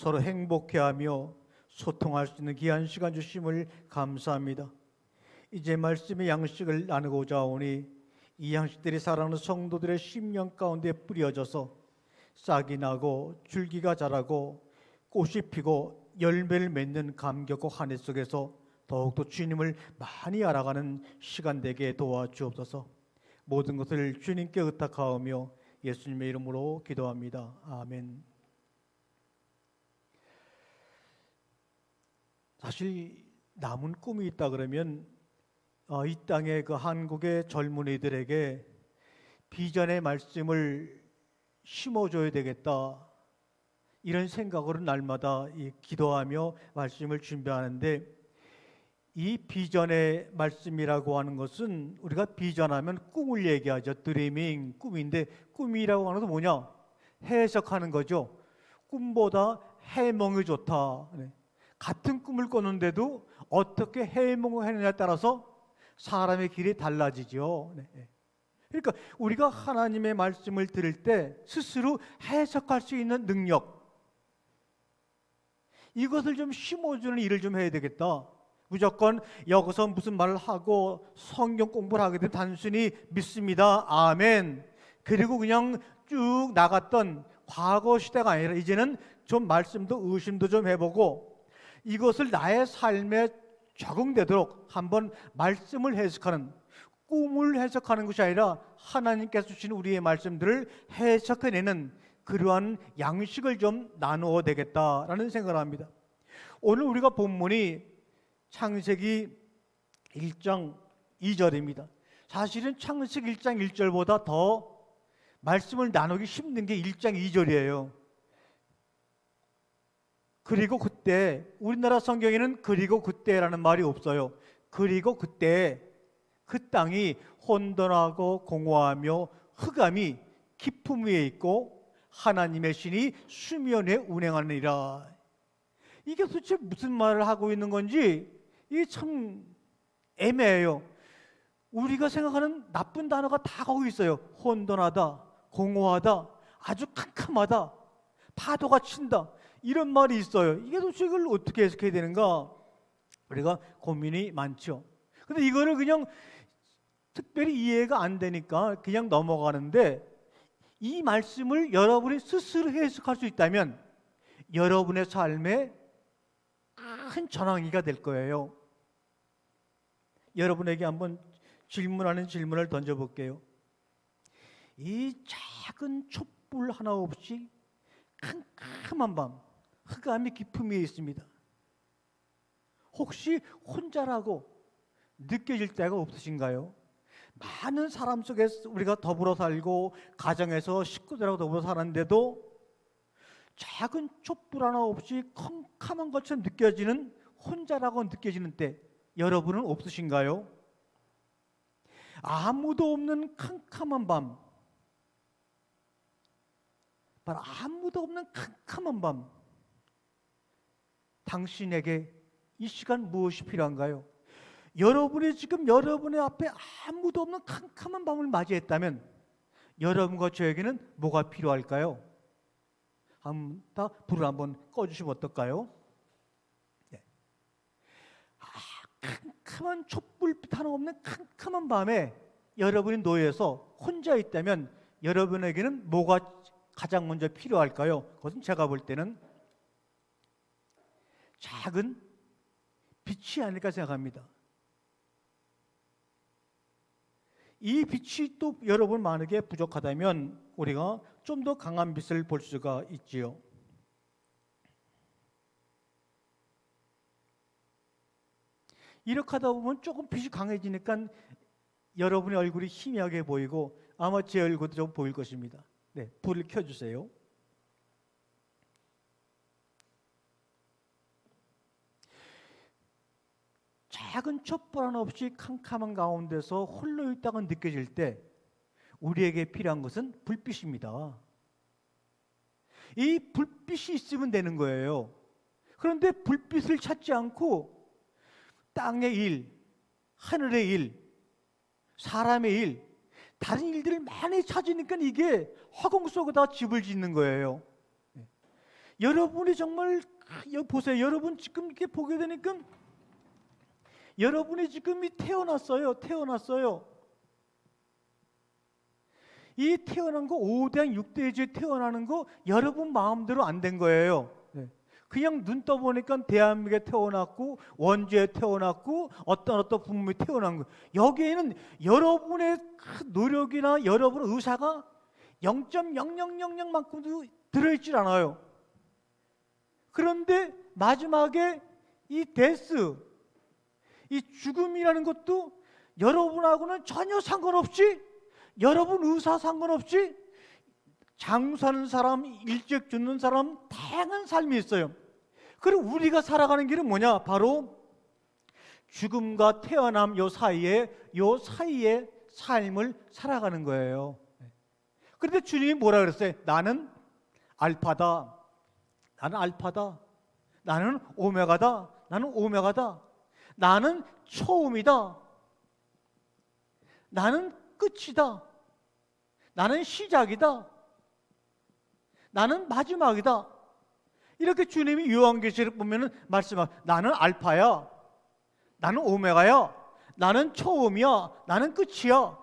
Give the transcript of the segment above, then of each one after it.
서로 행복해하며 소통할 수 있는 귀한 시간 주심을 감사합니다. 이제 말씀의 양식을 나누고자 하오니 이 양식들이 사랑하는 성도들의 심령 가운데 뿌려져서 싹이 나고 줄기가 자라고 꽃이 피고 열매를 맺는 감격과 한 해 속에서 더욱더 주님을 많이 알아가는 시간 되게 도와주옵소서. 모든 것을 주님께 의탁하오며 예수님의 이름으로 기도합니다. 아멘. 사실 남은 꿈이 있다 그러면 이 땅의 그 한국의 젊은이들에게 비전의 말씀을 심어줘야 되겠다, 이런 생각으로 날마다 기도하며 말씀을 준비하는데, 이 비전의 말씀이라고 하는 것은 우리가 비전하면 꿈을 얘기하죠. 드리밍, 꿈인데 꿈이라고 하는 것은 뭐냐? 해석하는 거죠. 꿈보다 해몽이 좋다. 같은 꿈을 꿨는데도 어떻게 해몽을 하느냐에 따라서 사람의 길이 달라지죠. 그러니까 우리가 하나님의 말씀을 들을 때 스스로 해석할 수 있는 능력, 이것을 좀 심어주는 일을 좀 해야 되겠다. 무조건 여기서 무슨 말을 하고 성경 공부를 하게 되면 단순히 믿습니다, 아멘, 그리고 그냥 쭉 나갔던 과거 시대가 아니라 이제는 좀 말씀도 의심도 좀 해보고 이것을 나의 삶에 적응되도록 한번 말씀을 해석하는, 꿈을 해석하는 것이 아니라 하나님께서 주신 우리의 말씀들을 해석해내는 그러한 양식을 좀 나누어야 되겠다라는 생각을 합니다. 오늘 우리가 본문이 창세기 1장 2절입니다. 사실은 창세기 1장 1절보다 더 말씀을 나누기 힘든 게 1장 2절이에요. 그리고 그때, 우리나라 성경에는 그리고 그때라는 말이 없어요. 그리고 그때 그 땅이 혼돈하고 공허하며 흑암이 깊음 위에 있고 하나님의 신이 수면 위에 운행하느니라. 이게 도대체 무슨 말을 하고 있는 건지 이게 참 애매해요. 우리가 생각하는 나쁜 단어가 다 거기 있어요. 혼돈하다, 공허하다, 아주 캄캄하다, 파도가 친다, 이런 말이 있어요. 이게 도대체 이걸 어떻게 해석해야 되는가? 우리가 고민이 많죠. 근데 이거를 그냥 특별히 이해가 안 되니까 그냥 넘어가는데, 이 말씀을 여러분이 스스로 해석할 수 있다면 여러분의 삶에 큰 전환기가 될 거예요. 여러분에게 한번 질문하는 질문을 던져볼게요. 이 작은 촛불 하나 없이 캄캄한 밤, 흑암이 깊음 위에 있습니다. 혹시 혼자라고 느껴질 때가 없으신가요? 많은 사람 속에 우리가 더불어 살고 가정에서 식구들하고 더불어 사는데도 작은 촛불 하나 없이 컴컴한 것처럼 느껴지는, 혼자라고 느껴지는 때 여러분은 없으신가요? 아무도 없는 캄캄한 밤, 바로 아무도 없는 캄캄한 밤, 당신에게 이 시간 무엇이 필요한가요? 여러분이 지금 여러분의 앞에 아무도 없는 캄캄한 밤을 맞이했다면 여러분과 저에게는 뭐가 필요할까요? 다 불을 한번 꺼주시면 어떨까요? 네. 캄캄한 촛불빛 하나 없는 캄캄한 밤에 여러분이 놓여서 혼자 있다면 여러분에게는 뭐가 가장 먼저 필요할까요? 그것은 제가 볼 때는 작은 빛이 아닐까 생각합니다. 이 빛이 또 여러분 만약에 부족하다면 우리가 좀 더 강한 빛을 볼 수가 있지요. 이렇게 하다 보면 조금 빛이 강해지니까 여러분의 얼굴이 희미하게 보이고 아마 제 얼굴도 좀 보일 것입니다. 네, 불을 켜주세요. 작은 촛불 하나 없이 캄캄한 가운데서 홀로 있다가 느껴질 때 우리에게 필요한 것은 불빛입니다. 이 불빛이 있으면 되는 거예요. 그런데 불빛을 찾지 않고 땅의 일, 하늘의 일, 사람의 일, 다른 일들을 많이 찾으니까 이게 허공 속에다 집을 짓는 거예요. 여러분이 정말 여기 보세요. 여러분 지금 이렇게 보게 되니까 여러분이 지금 태어났어요. 이 태어난 거 5대 6대째 태어나는 거 여러분 마음대로 안 된 거예요. 그냥 눈 떠보니까 대한민국에 태어났고 원주에 태어났고 어떤 부모님이 태어난 거. 여기에는 여러분의 노력이나 여러분의 의사가 0.0000만큼도 들어있질 않아요. 그런데 마지막에 이 데스, 이 죽음이라는 것도 여러분하고는 전혀 상관없이, 여러분 의사 상관없이 장수하는 사람, 일찍 죽는 사람, 다양한 삶이 있어요. 그리고 우리가 살아가는 길은 뭐냐? 바로 죽음과 태어남 요 사이에 삶을 살아가는 거예요. 그런데 주님이 뭐라 그랬어요? 나는 알파다. 나는 오메가다. 나는 처음이다. 나는 끝이다. 나는 시작이다. 나는 마지막이다. 이렇게 주님이 요한계시록 보면은 말씀하고, 나는 알파야, 나는 오메가야, 나는 처음이야, 나는 끝이야.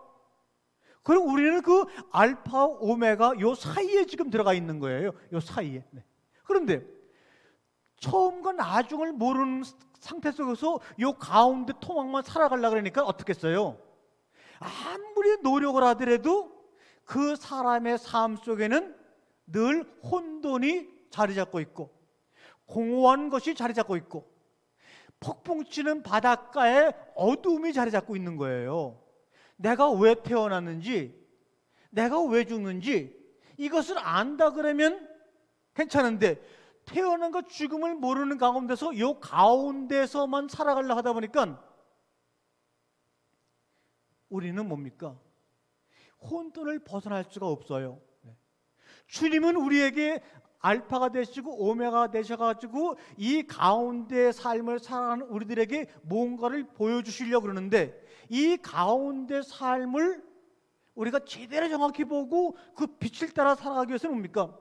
그럼 우리는 그 알파, 오메가 요 사이에 지금 들어가 있는 거예요. 요 사이에. 그런데 처음과 나중을 모르는 상태 속에서 요 가운데 토막만 살아가려고 그러니까 어떻겠어요? 아무리 노력을 하더라도 그 사람의 삶 속에는 늘 혼돈이 자리 잡고 있고, 공허한 것이 자리 잡고 있고, 폭풍치는 바닷가에 어두움이 자리 잡고 있는 거예요. 내가 왜 태어났는지, 내가 왜 죽는지 이것을 안다 그러면 괜찮은데, 태어난과 죽음을 모르는 가운데서 이 가운데서만 살아가려고 하다 보니까 우리는 뭡니까? 혼돈을 벗어날 수가 없어요. 주님은 우리에게 알파가 되시고 오메가가 되셔가지고 이 가운데 삶을 살아가는 우리들에게 뭔가를 보여주시려고 그러는데, 이 가운데 삶을 우리가 제대로 정확히 보고 그 빛을 따라 살아가기 위해서는 뭡니까?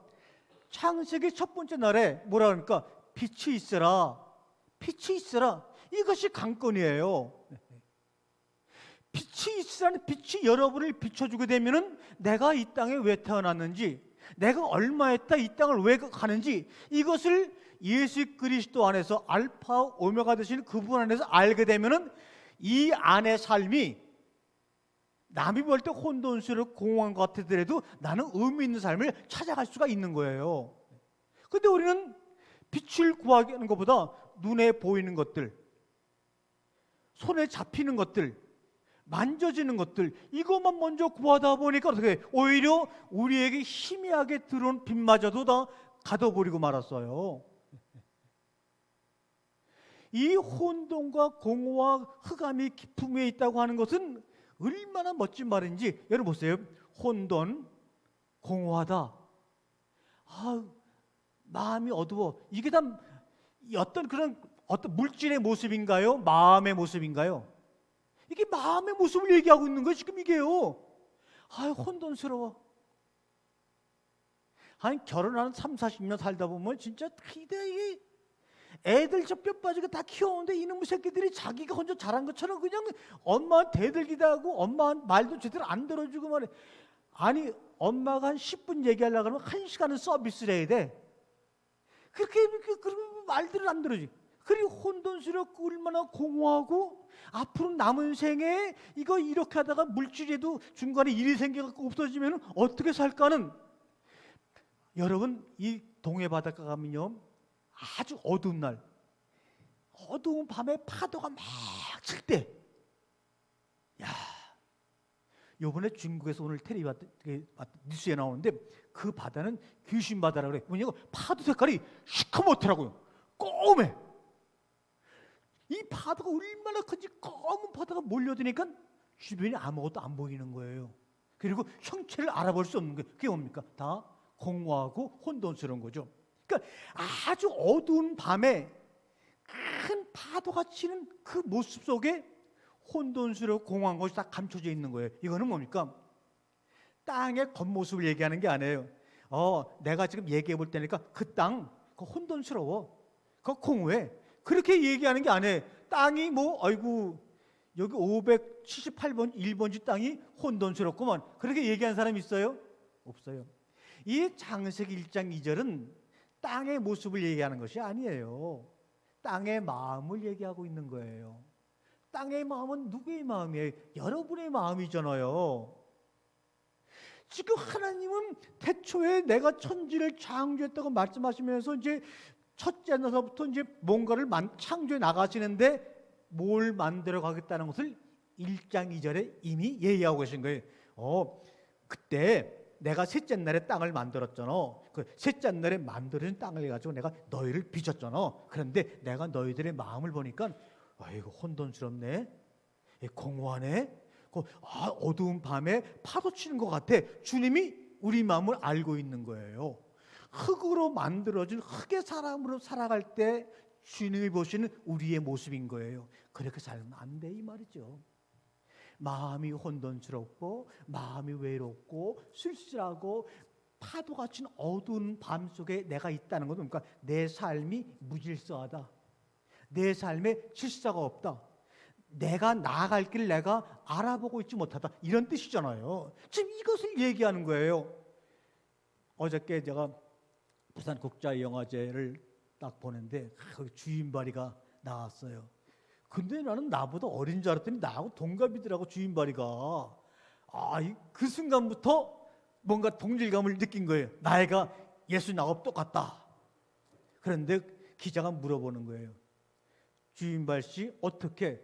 창세기 첫 번째 날에 뭐라 그러니까? 빛이 있으라. 이것이 관건이에요. 빛이 있으라는, 빛이 여러분을 비춰주게 되면은 내가 이 땅에 왜 태어났는지, 내가 얼마 했다 이 땅을 왜 가는지, 이것을 예수 그리스도 안에서 알파 오메가 되시는 그분 안에서 알게 되면은 이 안의 삶이 남이 볼 때 혼돈스럽고 공허한 것 같더라도 나는 의미 있는 삶을 찾아갈 수가 있는 거예요. 그런데 우리는 빛을 구하는 것보다 눈에 보이는 것들, 손에 잡히는 것들, 만져지는 것들, 이것만 먼저 구하다 보니까 어떻게 오히려 우리에게 희미하게 들어온 빛마저도 다 가둬버리고 말았어요. 이 혼돈과 공허와 흑암이 깊음에 있다고 하는 것은 얼마나 멋진 말인지 여러분 보세요. 혼돈, 공허하다. 마음이 어두워. 이게 다 어떤 물질의 모습인가요? 마음의 모습인가요? 이게 마음의 모습을 얘기하고 있는 거예요. 지금 이게요. 혼돈스러워. 결혼한 30-40년 살다 보면 진짜 이게 애들 저 뼈 빠지게 다 키워오는데 이놈의 새끼들이 자기가 혼자 잘한 것처럼 그냥 엄마한테 대들기도 하고 엄마 말도 제대로 안 들어주고 말해. 아니 엄마가 한 10분 얘기하려고 그러면 1시간은 서비스를 해야 돼. 그러면 말들을 안 들어주지. 그리고 혼돈스럽고 얼마나 공허하고, 앞으로 남은 생에 이거 이렇게 하다가 물질에도 중간에 일이 생겨갖고 없어지면 어떻게 살까는. 여러분 이 동해 바닷가 가면요, 아주 어두운 날, 어두운 밤에 파도가 막 칠 때, 요번에 중국에서 오늘 뉴스에 나오는데 그 바다는 귀신 바다라고 그래. 왜냐면 파도 색깔이 시커멓더라고요. 꼬매. 이 파도가 얼마나 큰지 검은 파도가 몰려드니까 주변이 아무것도 안 보이는 거예요. 그리고 형체를 알아볼 수 없는 거예요. 그게 뭡니까? 다 공허하고 혼돈스러운 거죠. 그러니까 아주 어두운 밤에 큰 파도가 치는 그 모습 속에 혼돈스럽고 공허한 것이 다 감춰져 있는 거예요. 이거는 뭡니까? 땅의 겉모습을 얘기하는 게 아니에요. 내가 지금 얘기해 볼 때니까 그 땅, 그거 혼돈스러워. 그거 공허해. 그렇게 얘기하는 게 아니에요. 땅이 뭐 아이고 여기 578번 1번지 땅이 혼돈스럽구만. 그렇게 얘기한 사람이 있어요? 없어요. 이 창세기 1장 2절은 땅의 모습을 얘기하는 것이 아니에요. 땅의 마음을 얘기하고 있는 거예요. 땅의 마음은 누구의 마음이에요? 여러분의 마음이잖아요. 지금 하나님은 태초에 내가 천지를 창조했다고 말씀하시면서 이제 첫째 날서부터 이제 뭔가를 창조해 나가시는데 뭘 만들어 가겠다는 것을 1장 2절에 이미 예의하고 계신 거예요. 그때 내가 셋째 날에 땅을 만들었잖아. 그 셋째 날에 만들어진 땅을 가지고 내가 너희를 빚었잖아. 그런데 내가 너희들의 마음을 보니까 아이고 혼돈스럽네, 공허하네, 어두운 밤에 파도 치는 것 같아. 주님이 우리 마음을 알고 있는 거예요. 흙으로 만들어진 흙의 사람으로 살아갈 때 주님이 보시는 우리의 모습인 거예요. 그렇게 살면 안 돼 이 말이죠. 마음이 혼돈스럽고 마음이 외롭고 쓸쓸하고 파도가 친 어두운 밤 속에 내가 있다는 것은 그러니까 내 삶이 무질서하다, 내 삶에 질서가 없다, 내가 나아갈 길을 내가 알아보고 있지 못하다, 이런 뜻이잖아요. 지금 이것을 얘기하는 거예요. 어저께 제가 부산국제영화제를 딱 보는데 거기 주인바리가 나왔어요. 근데 나는 나보다 어린 줄 알았더니 나하고 동갑이더라고 주인바리가. 그 순간부터 뭔가 동질감을 느낀 거예요. 나이가 69 똑같다. 그런데 기자가 물어보는 거예요. 주인발 씨 어떻게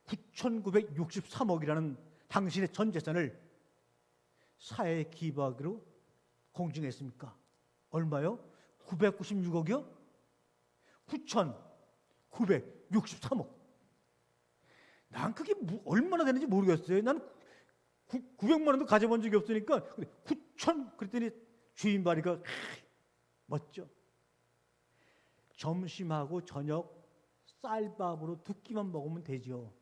9,963억이라는 당신의 전 재산을 사회에 기부하기로 공증했습니까? 얼마요? 996억이요? 9,963억. 난 그게 얼마나 되는지 모르겠어요. 난 900만 원도 가져본 적이 없으니까 9,000 그랬더니 주인발이가 멋져. 점심하고 저녁 쌀밥으로 2끼만 먹으면 되죠.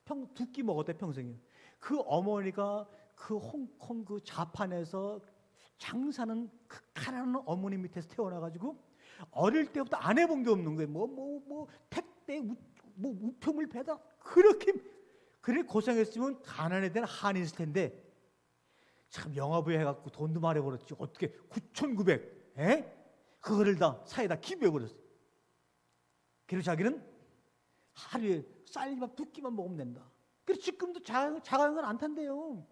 두 끼 먹었대 평생에. 그 어머니가 그 홍콩 그 자판에서 장사는 그 가난한 어머니 밑에서 태어나가지고 어릴 때부터 안 해본 게 없는 거예요. 택배 우편물 배달 그래 고생했으면 가난에 대한 한이 있을 텐데 참 영화부에 해갖고 돈도 많이 벌었지. 어떻게 9,900 그거를 다 사회에다 기부해버렸어. 그래서 자기는 하루에 쌀밥 2끼만 먹으면 된다. 그래서 지금도 자가용을 안 탄대요.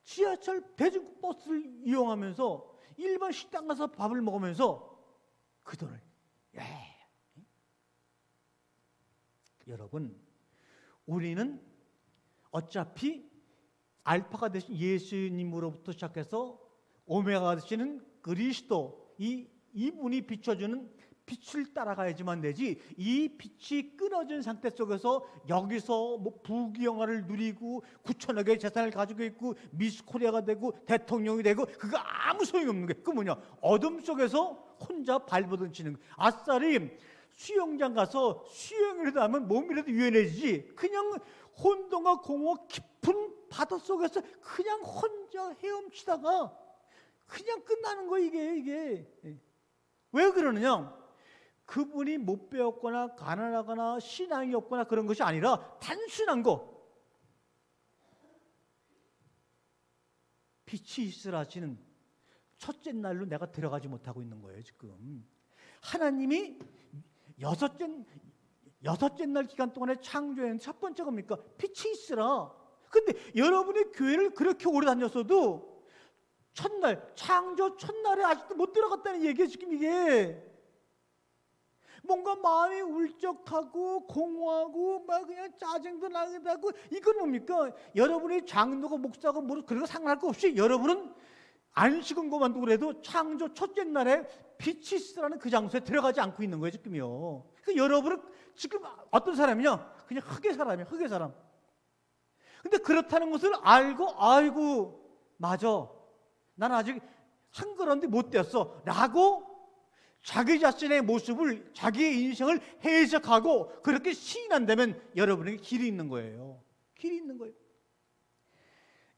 지하철 대중버스를 이용하면서 일반 식당 가서 밥을 먹으면서 그 돈을 여러분, 우리는 어차피 알파가 되신 예수님으로부터 시작해서 오메가가 되시는 그리스도 이분이 비춰주는 빛을 따라가야지만 되지, 이 빛이 끊어진 상태 속에서 여기서 부귀영화를 누리고 9천억의 재산을 가지고 있고 미스 코리아가 되고 대통령이 되고 그거 아무 소용이 없는 게 그 뭐냐, 어둠 속에서 혼자 발버둥 치는 거예요. 아싸리 수영장 가서 수영이라도 하면 몸이라도 유연해지지, 그냥 혼돈과 공허 깊은 바닷속에서 그냥 혼자 헤엄치다가 그냥 끝나는 거. 이게 왜 그러느냐, 그분이 못 배웠거나 가난하거나 신앙이 없거나 그런 것이 아니라 단순한 거, 빛이 있으라시는 첫째 날로 내가 들어가지 못하고 있는 거예요. 지금 하나님이 여섯째 날 기간 동안에 창조한 첫 번째 겁니까? 빛이 있으라. 근데 여러분이 교회를 그렇게 오래 다녔어도 첫날, 창조 첫날에 아직도 못 들어갔다는 얘기예요. 지금 이게 뭔가 마음이 울적하고 공허하고 막 그냥 짜증도 나기도 하고, 이건 뭡니까? 여러분이 장로가 목사가 그런 거 상관할 거 없이 여러분은 안식은 것만 그래도 창조 첫째 날에 빛이 있으라는 그 장소에 들어가지 않고 있는 거예요. 지금요. 그러니까 여러분은 지금 어떤 사람이냐? 그냥 흙의 사람이야. 흙의 사람. 근데 그렇다는 것을 알고, 아이고 맞아, 난 아직 한 걸음도 못 되었어 라고 자기 자신의 모습을, 자기의 인생을 해석하고 그렇게 시인한다면 여러분에게 길이 있는 거예요. 길이 있는 거예요.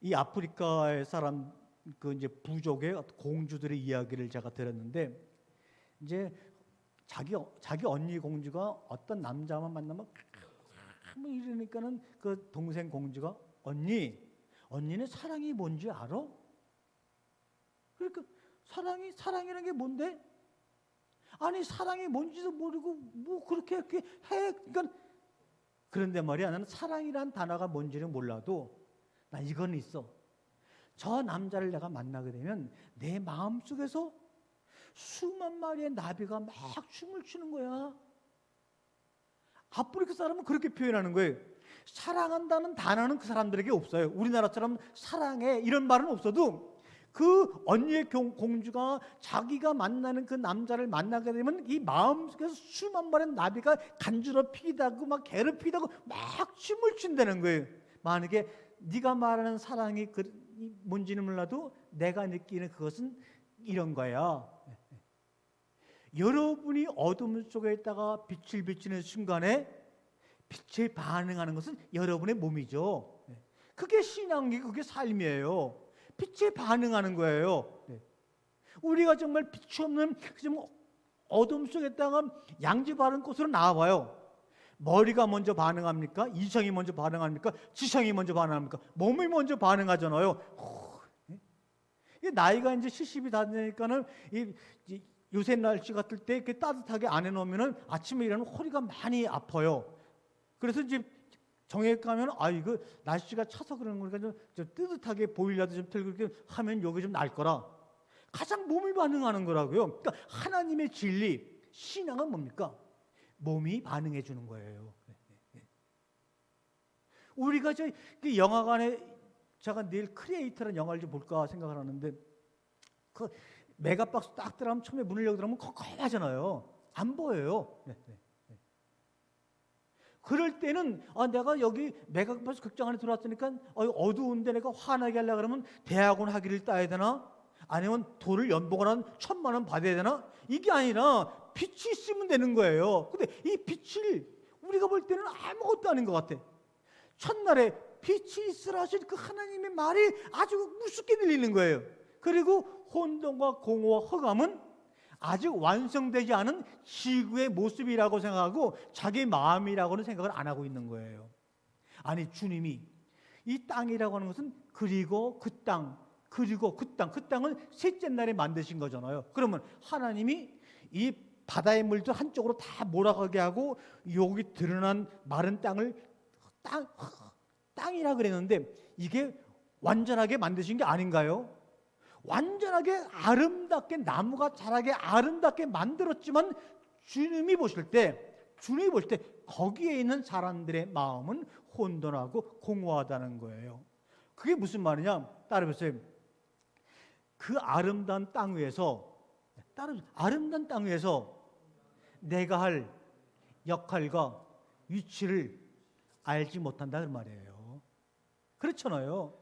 이 아프리카의 사람, 그 이제 부족의 공주들의 이야기를 제가 들었는데, 이제 자기 언니 공주가 어떤 남자만 만나면 뭐 이러니까는 그 동생 공주가 언니는 사랑이 뭔지 알아? 그러니까 사랑이라는 게 뭔데? 아니 사랑이 뭔지도 모르고 뭐 그렇게 해. 그러니까 그런데 말이야, 나는 사랑이란 단어가 뭔지는 몰라도 나 이건 있어. 저 남자를 내가 만나게 되면 내 마음속에서 수만 마리의 나비가 막 춤을 추는 거야. 아프리카 사람은 그렇게 표현하는 거예요. 사랑한다는 단어는 그 사람들에게 없어요. 우리나라처럼 사랑해 이런 말은 없어도 그 언니의 공주가 자기가 만나는 그 남자를 만나게 되면 이 마음속에서 수만 마리의 나비가 간지럽히기도 하고 막 괴롭히기도 하고 막 춤을 춘다는 거예요. 만약에 네가 말하는 사랑이 뭔지는 몰라도 내가 느끼는 그것은 이런 거야. 여러분이 어둠 속에 있다가 빛을 비치는 순간에 빛에 반응하는 것은 여러분의 몸이죠. 그게 신앙이고 그게 삶이에요. 빛에 반응하는 거예요. 우리가 정말 빛이 없는 어둠 속에 있다가 양지 바른 곳으로 나와봐요. 머리가 먼저 반응합니까? 이성이 먼저 반응합니까? 지성이 먼저 반응합니까? 몸이 먼저 반응하잖아요. 나이가 이제 70이 다 되니까는 요새 날씨 같을 때 이렇게 따뜻하게 안 해놓으면은 아침에 일어나면 허리가 많이 아파요. 그래서 이제 정액 가면 이거 날씨가 차서 그러는 거니까 좀 뜨뜻하게 보일러도 좀 틀고 이렇게 하면 여기 좀 날 거라. 가장 몸이 반응하는 거라고요. 그러니까 하나님의 진리, 신앙은 뭡니까? 몸이 반응해 주는 거예요. 우리가 그 영화관에 제가 내일 크리에이터라는 영화를 좀 볼까 생각을 하는데 그 메가박스 딱 들어가면 처음에 문을 열고 들어가면 컴컴하잖아요. 안 보여요. 그럴 때는 내가 여기 메가박스 극장 안에 들어왔으니까 어두운데 내가 화나게 하려고 그러면 대학원 학위를 따야 되나? 아니면 돈을 연봉을 한 1,000만 원 받아야 되나? 이게 아니라 빛이 있으면 되는 거예요. 근데 이 빛을 우리가 볼 때는 아무것도 아닌 것 같아. 첫날에 빛이 있으라 하신 그 하나님의 말이 아주 우습게 들리는 거예요. 그리고 혼돈과 공허와 허감은 아직 완성되지 않은 지구의 모습이라고 생각하고 자기 마음이라고는 생각을 안 하고 있는 거예요. 아니 주님이 이 땅이라고 하는 것은 그리고 그 땅, 그 땅은 셋째 날에 만드신 거잖아요. 그러면 하나님이 이 바다의 물도 한쪽으로 다 몰아가게 하고 여기 드러난 마른 땅을 땅이라 그랬는데 이게 완전하게 만드신 게 아닌가요? 완전하게 아름답게 나무가 자라게 아름답게 만들었지만 주님이 보실 때 거기에 있는 사람들의 마음은 혼돈하고 공허하다는 거예요. 그게 무슨 말이냐? 따라해보세요. 그 아름다운 땅 위에서 내가 할 역할과 위치를 알지 못한다 그 말이에요. 그렇잖아요.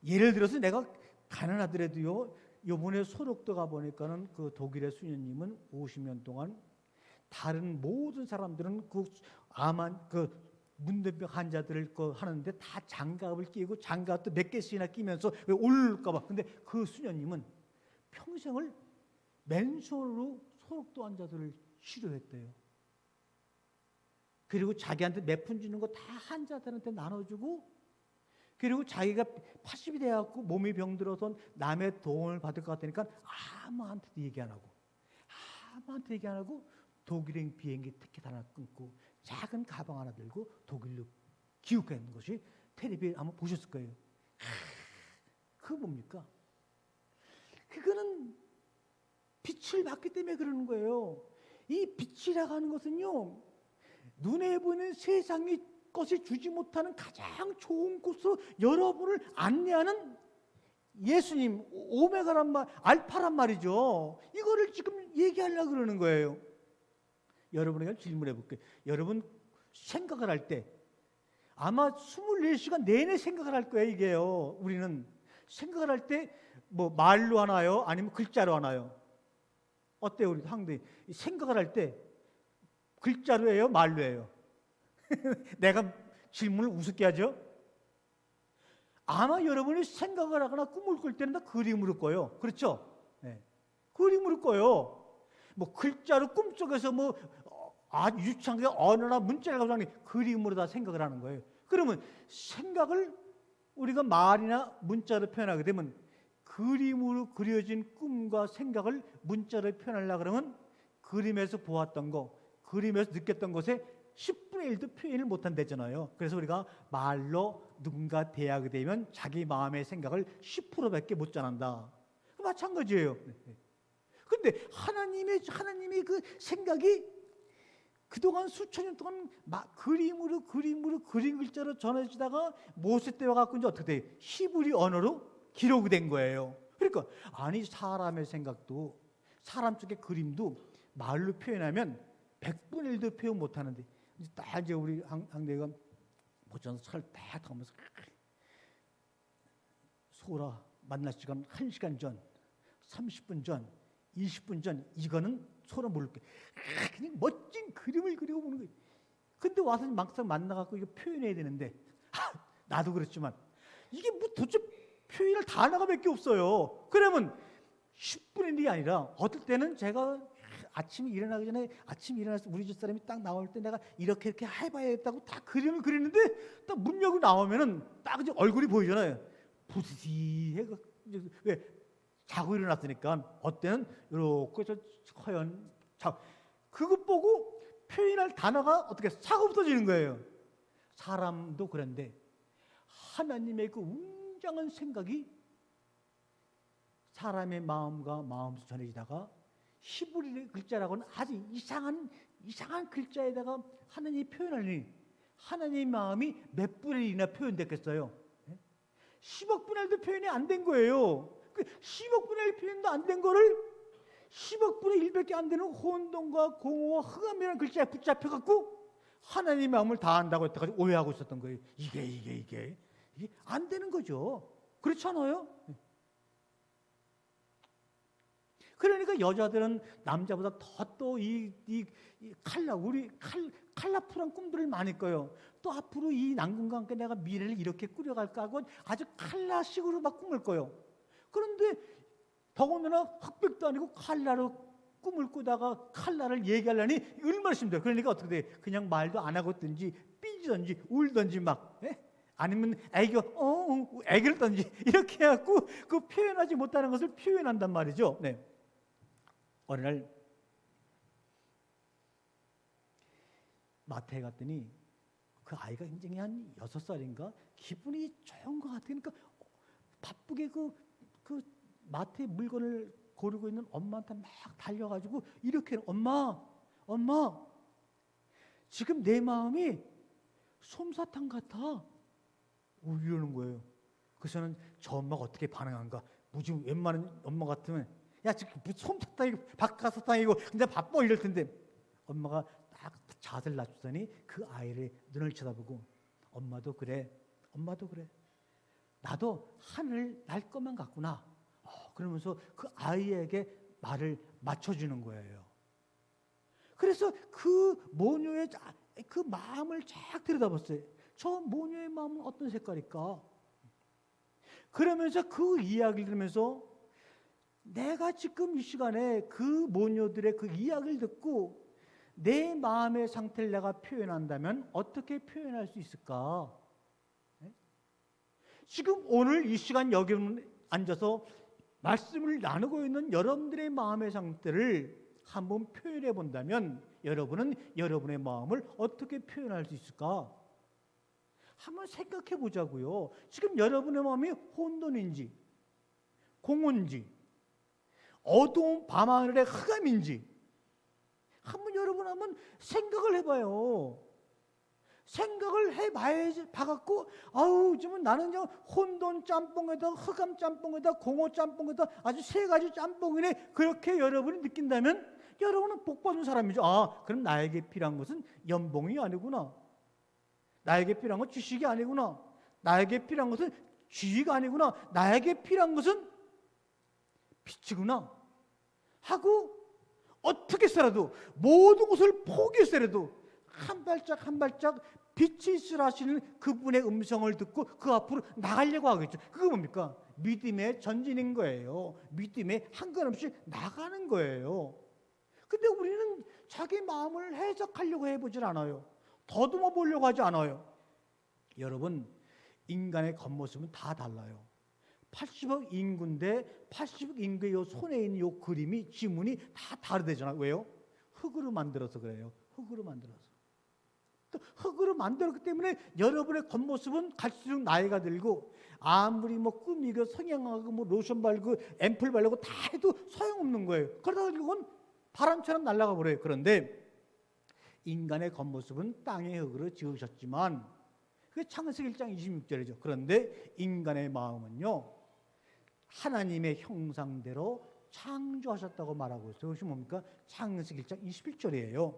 예를 들어서 내가 가난하더라도요, 요번에 소록도 가보니까는 그 독일의 수녀님은 50년 동안 다른 모든 사람들은 그 문둥병 환자들을 하는데 다 장갑을 끼고 장갑도 몇 개씩이나 끼면서 왜 올릴까봐. 근데 그 수녀님은 평생을 맨손으로 소록도 환자들을 치료했대요. 그리고 자기한테 몇 푼 주는 거 다 환자들한테 나눠주고, 그리고 자기가 80이 돼갖고 몸이 병들어서 남의 도움을 받을 것 같으니까 아무한테도 얘기 안 하고 독일행 비행기 티켓 하나 끊고 작은 가방 하나 들고 독일로 귀국하는 것이 텔레비에 아마 보셨을 거예요. 그거 뭡니까? 그거는 빛을 받기 때문에 그러는 거예요. 이 빛이라고 하는 것은요, 눈에 보이는 세상이 것이 주지 못하는 가장 좋은 곳으로 여러분을 안내하는 예수님, 오메가란 말, 알파란 말이죠. 이거를 지금 얘기하려고 그러는 거예요. 여러분에게 질문해 볼게요. 여러분 생각을 할 때 아마 24시간 내내 생각을 할 거예요. 이게요. 우리는 생각을 할 때 뭐 말로 하나요? 아니면 글자로 하나요? 어때요? 우리 상대 생각을 할 때 글자로 해요? 말로 해요? 내가 질문을 우습게 하죠? 아마 여러분이 생각을 하거나 꿈을 꿀 때는 다 그림으로 꿔요. 그렇죠? 네. 그림으로 꿔요. 뭐 글자로 꿈속에서 뭐 아주 유창하게 언어나 문자를 가지고 그림으로 다 생각을 하는 거예요. 그러면 생각을 우리가 말이나 문자로 표현하게 되면 그림으로 그려진 꿈과 생각을 문자로 표현하려고 그러면 그림에서 보았던 거, 그림에서 느꼈던 것에 10분의 1도 표현을 못한다잖아요. 그래서 우리가 말로 누군가 대하게 되면 자기 마음의 생각을 10%밖에 못 전한다. 마찬가지예요. 근데 하나님의 그 생각이 그동안 수천 년 동안 그림으로 그림 글자로 전해지다가 모세 때와 갖고 이제 어떻게 돼요? 히브리 언어로 기록이 된 거예요. 그러니까 아니 사람의 생각도 사람 쪽의 그림도 말로 표현하면 100분의 1도 표현 못 하는데 딱 이제 우리 항대가 보천에서 차를 딱 타면서 소라 만날 시간 1시간 전, 30분 전, 20분 전 이거는 소라 모를게. 그냥 멋진 그림을 그리고 보는 거예요. 근데 와서 막상 만나갖고 이거 표현해야 되는데 나도 그렇지만 이게 뭐 도대체 표현할 단어가 몇 개 없어요. 그러면 10분의 1이 아니라 어떨 때는 제가 아침에 일어나기 전에 아침에 일어나서 우리 집 사람이 딱 나올 때 내가 이렇게 해봐야겠다고 딱 그림을 그리는데 딱 문 열고 나오면은 딱 이제 얼굴이 보이잖아요. 부스시해. 왜? 자고 일어났으니까 어때는 이렇게 저 허연 그것 보고 표현할 단어가 어떻게 싹 없어지는 거예요. 사람도 그런데 하나님의 그 웅장한 생각이 사람의 마음과 마음에서 전해지다가 히브리 글자라고는 아주 이상한 글자에다가 하나님이 표현하니 하나님의 마음이 몇 분의 1이나 표현됐겠어요? 10억 분의 1도 표현이 안 된 거예요. 10억 분의 1 표현도 안 된 거를 10억 분의 1밖에 안 되는 혼돈과 공허와 흑암이라는 글자에 붙잡혀갖고 하나님의 마음을 다 안다고 했다가 오해하고 있었던 거예요. 이게 안 되는 거죠. 그렇지 않아요? 그러니까 여자들은 남자보다 더 또 이 칼라풀한 꿈들을 많이 꿔요. 또 앞으로 이 남궁과 함께 내가 미래를 이렇게 꾸려갈까 하고 아주 칼라식으로 막 꿈을 꿔요. 그런데 더군다나 흑백도 아니고 칼라로 꿈을 꾸다가 칼라를 얘기하려니 얼마나 힘들어요. 그러니까 어떻게 돼? 그냥 말도 안 하고 있든지 삐지든지 울든지 막 아니면 애기를 던지 이렇게 해갖고 그 표현하지 못하는 것을 표현한단 말이죠. 네. 어느 날 마트에 갔더니 그 아이가 굉장히 한 6살인가 기분이 좋은 것 같으니까 바쁘게 그 마트에 물건을 고르고 있는 엄마한테 막 달려가지고 이렇게 엄마 지금 내 마음이 솜사탕 같아 이러는 거예요. 그래서 저는 저 엄마가 어떻게 반응한가 뭐지 웬만한 엄마 같으면 야 지금 솜사탕이고 박하사탕이고 근데 바빠 이럴 텐데 엄마가 딱 자세를 낮추더니 그 아이를 눈을 쳐다보고 엄마도 그래 나도 하늘 날 것만 같구나 그러면서 그 아이에게 말을 맞춰주는 거예요. 그래서 그 모녀의 그 마음을 쫙 들여다봤어요. 저 모녀의 마음은 어떤 색깔일까? 그러면서 그 이야기를 들으면서 내가 지금 이 시간에 그 모녀들의 그 이야기를 듣고 내 마음의 상태를 내가 표현한다면 어떻게 표현할 수 있을까? 지금 오늘 이 시간 여기 앉아서 말씀을 나누고 있는 여러분들의 마음의 상태를 한번 표현해 본다면 여러분은 여러분의 마음을 어떻게 표현할 수 있을까? 한번 생각해 보자고요. 지금 여러분의 마음이 혼돈인지 공허인지 어두운 밤하늘의 흑암인지 한번 여러분 한번 생각을 해봐요. 생각을 해봐야지 봐갖고 아우 지금 나는 그냥 혼돈 짬뽕에다 흑암 짬뽕에다 공허 짬뽕에다 아주 세 가지 짬뽕이네 그렇게 여러분이 느낀다면 여러분은 복받은 사람이죠. 그럼 나에게 필요한 것은 연봉이 아니구나. 나에게 필요한 건 지식이 아니구나. 나에게 필요한 것은 지위가 아니구나. 나에게 필요한 것은 빛이구나 하고 어떻게 해서라도 모든 것을 포기해서라도 한 발짝 한 발짝 빛이 있으라 하시는 그분의 음성을 듣고 그 앞으로 나가려고 하겠죠. 그거 뭡니까? 믿음의 전진인 거예요. 믿음의 한 걸음씩 나가는 거예요. 근데 우리는 자기 마음을 해석하려고 해보질 않아요. 더듬어 보려고 하지 않아요. 여러분, 인간의 겉모습은 다 달라요. 80억 인구인데 80억 인구의 요 손에 있는 요 그림이 지문이 다 다르대잖아요. 왜요? 흙으로 만들어서 그래요. 흙으로 만들어서. 또 흙으로 만들었기 때문에 여러분의 겉모습은 갈수록 나이가 들고 아무리 뭐 꾸미고 성형하고 뭐 로션 바르고 앰플 바르고 다 해도 소용없는 거예요. 그러다 결국은 바람처럼 날아가 버려요. 그런데 인간의 겉모습은 땅의 흙으로 지으셨지만 그게 창세기 1장 26절이죠. 그런데 인간의 마음은요, 하나님의 형상대로 창조하셨다고 말하고 있어요. 그것이 뭡니까? 창세기 1장 21절이에요.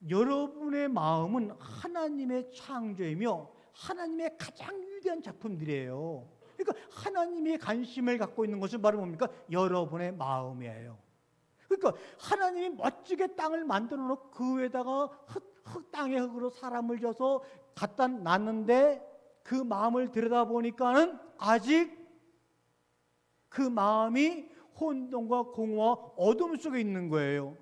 여러분의 마음은 하나님의 창조이며 하나님의 가장 위대한 작품들이에요. 그러니까 하나님이 관심을 갖고 있는 것은 바로 뭡니까? 여러분의 마음이에요. 그러니까 하나님이 멋지게 땅을 만들어 놓고 그 위에다가 땅의 흙으로 사람을 져서 갖다 놨는데 그 마음을 들여다보니까는 아직 그 마음이 혼돈과 공허와 어둠 속에 있는 거예요.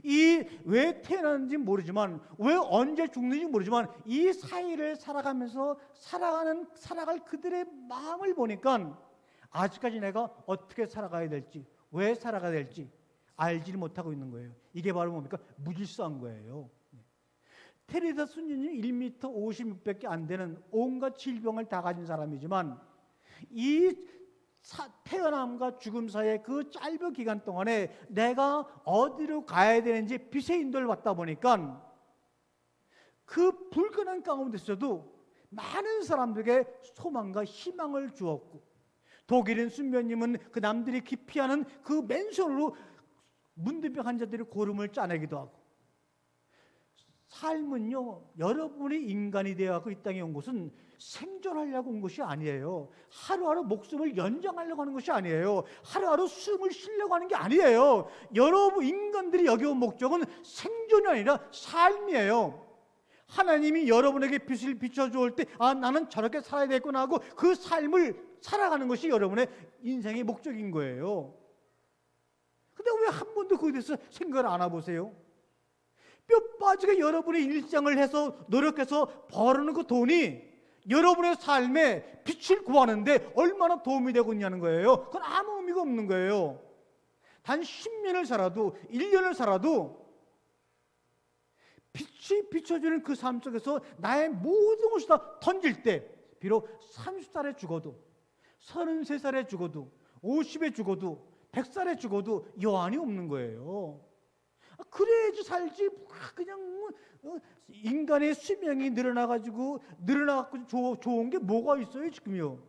이 왜 태어났는지 모르지만 왜 언제 죽는지 모르지만 이 사이를 살아가면서 살아갈 그들의 마음을 보니까 아직까지 내가 어떻게 살아가야 될지, 왜 살아가야 될지 알지를 못하고 있는 거예요. 이게 바로 뭡니까? 무질서한 거예요. 테레사 수녀는 1m 56밖에 안 되는 온갖 질병을 다 가진 사람이지만 이 태어남과 죽음 사이의 그 짧은 기간 동안에 내가 어디로 가야 되는지 빛의 인도를 받다 보니까 그 불가능한 가운데서도 많은 사람들에게 소망과 희망을 주었고, 독일인 순변님은 그 남들이 기피하는 그 맨손으로 문둥병 환자들의 고름을 짜내기도 하고, 삶은요, 여러분이 인간이 되어서 이 땅에 온 것은 생존하려고 온 것이 아니에요. 하루하루 목숨을 연장하려고 하는 것이 아니에요. 하루하루 숨을 쉬려고 하는 게 아니에요. 여러분 인간들이 여기 온 목적은 생존이 아니라 삶이에요. 하나님이 여러분에게 빛을 비춰주올 때 나는 저렇게 살아야 되겠구나 하고 그 삶을 살아가는 것이 여러분의 인생의 목적인 거예요. 근데 왜 한 번도 그에 대해서 생각을 안 해보세요? 뼈 빠지게 여러분의 일상을 해서 노력해서 벌어놓은 그 돈이 여러분의 삶에 빛을 구하는데 얼마나 도움이 되고 있냐는 거예요. 그건 아무 의미가 없는 거예요. 단 10년을 살아도 1년을 살아도 빛이 비춰주는 그 삶 속에서 나의 모든 것을 다 던질 때 비록 30살에 죽어도 33살에 죽어도 50에 죽어도 100살에 죽어도 여한이 없는 거예요. 그래야지 살지. 그냥 인간의 수명이 늘어나가지고 좋은 게 뭐가 있어요 지금요.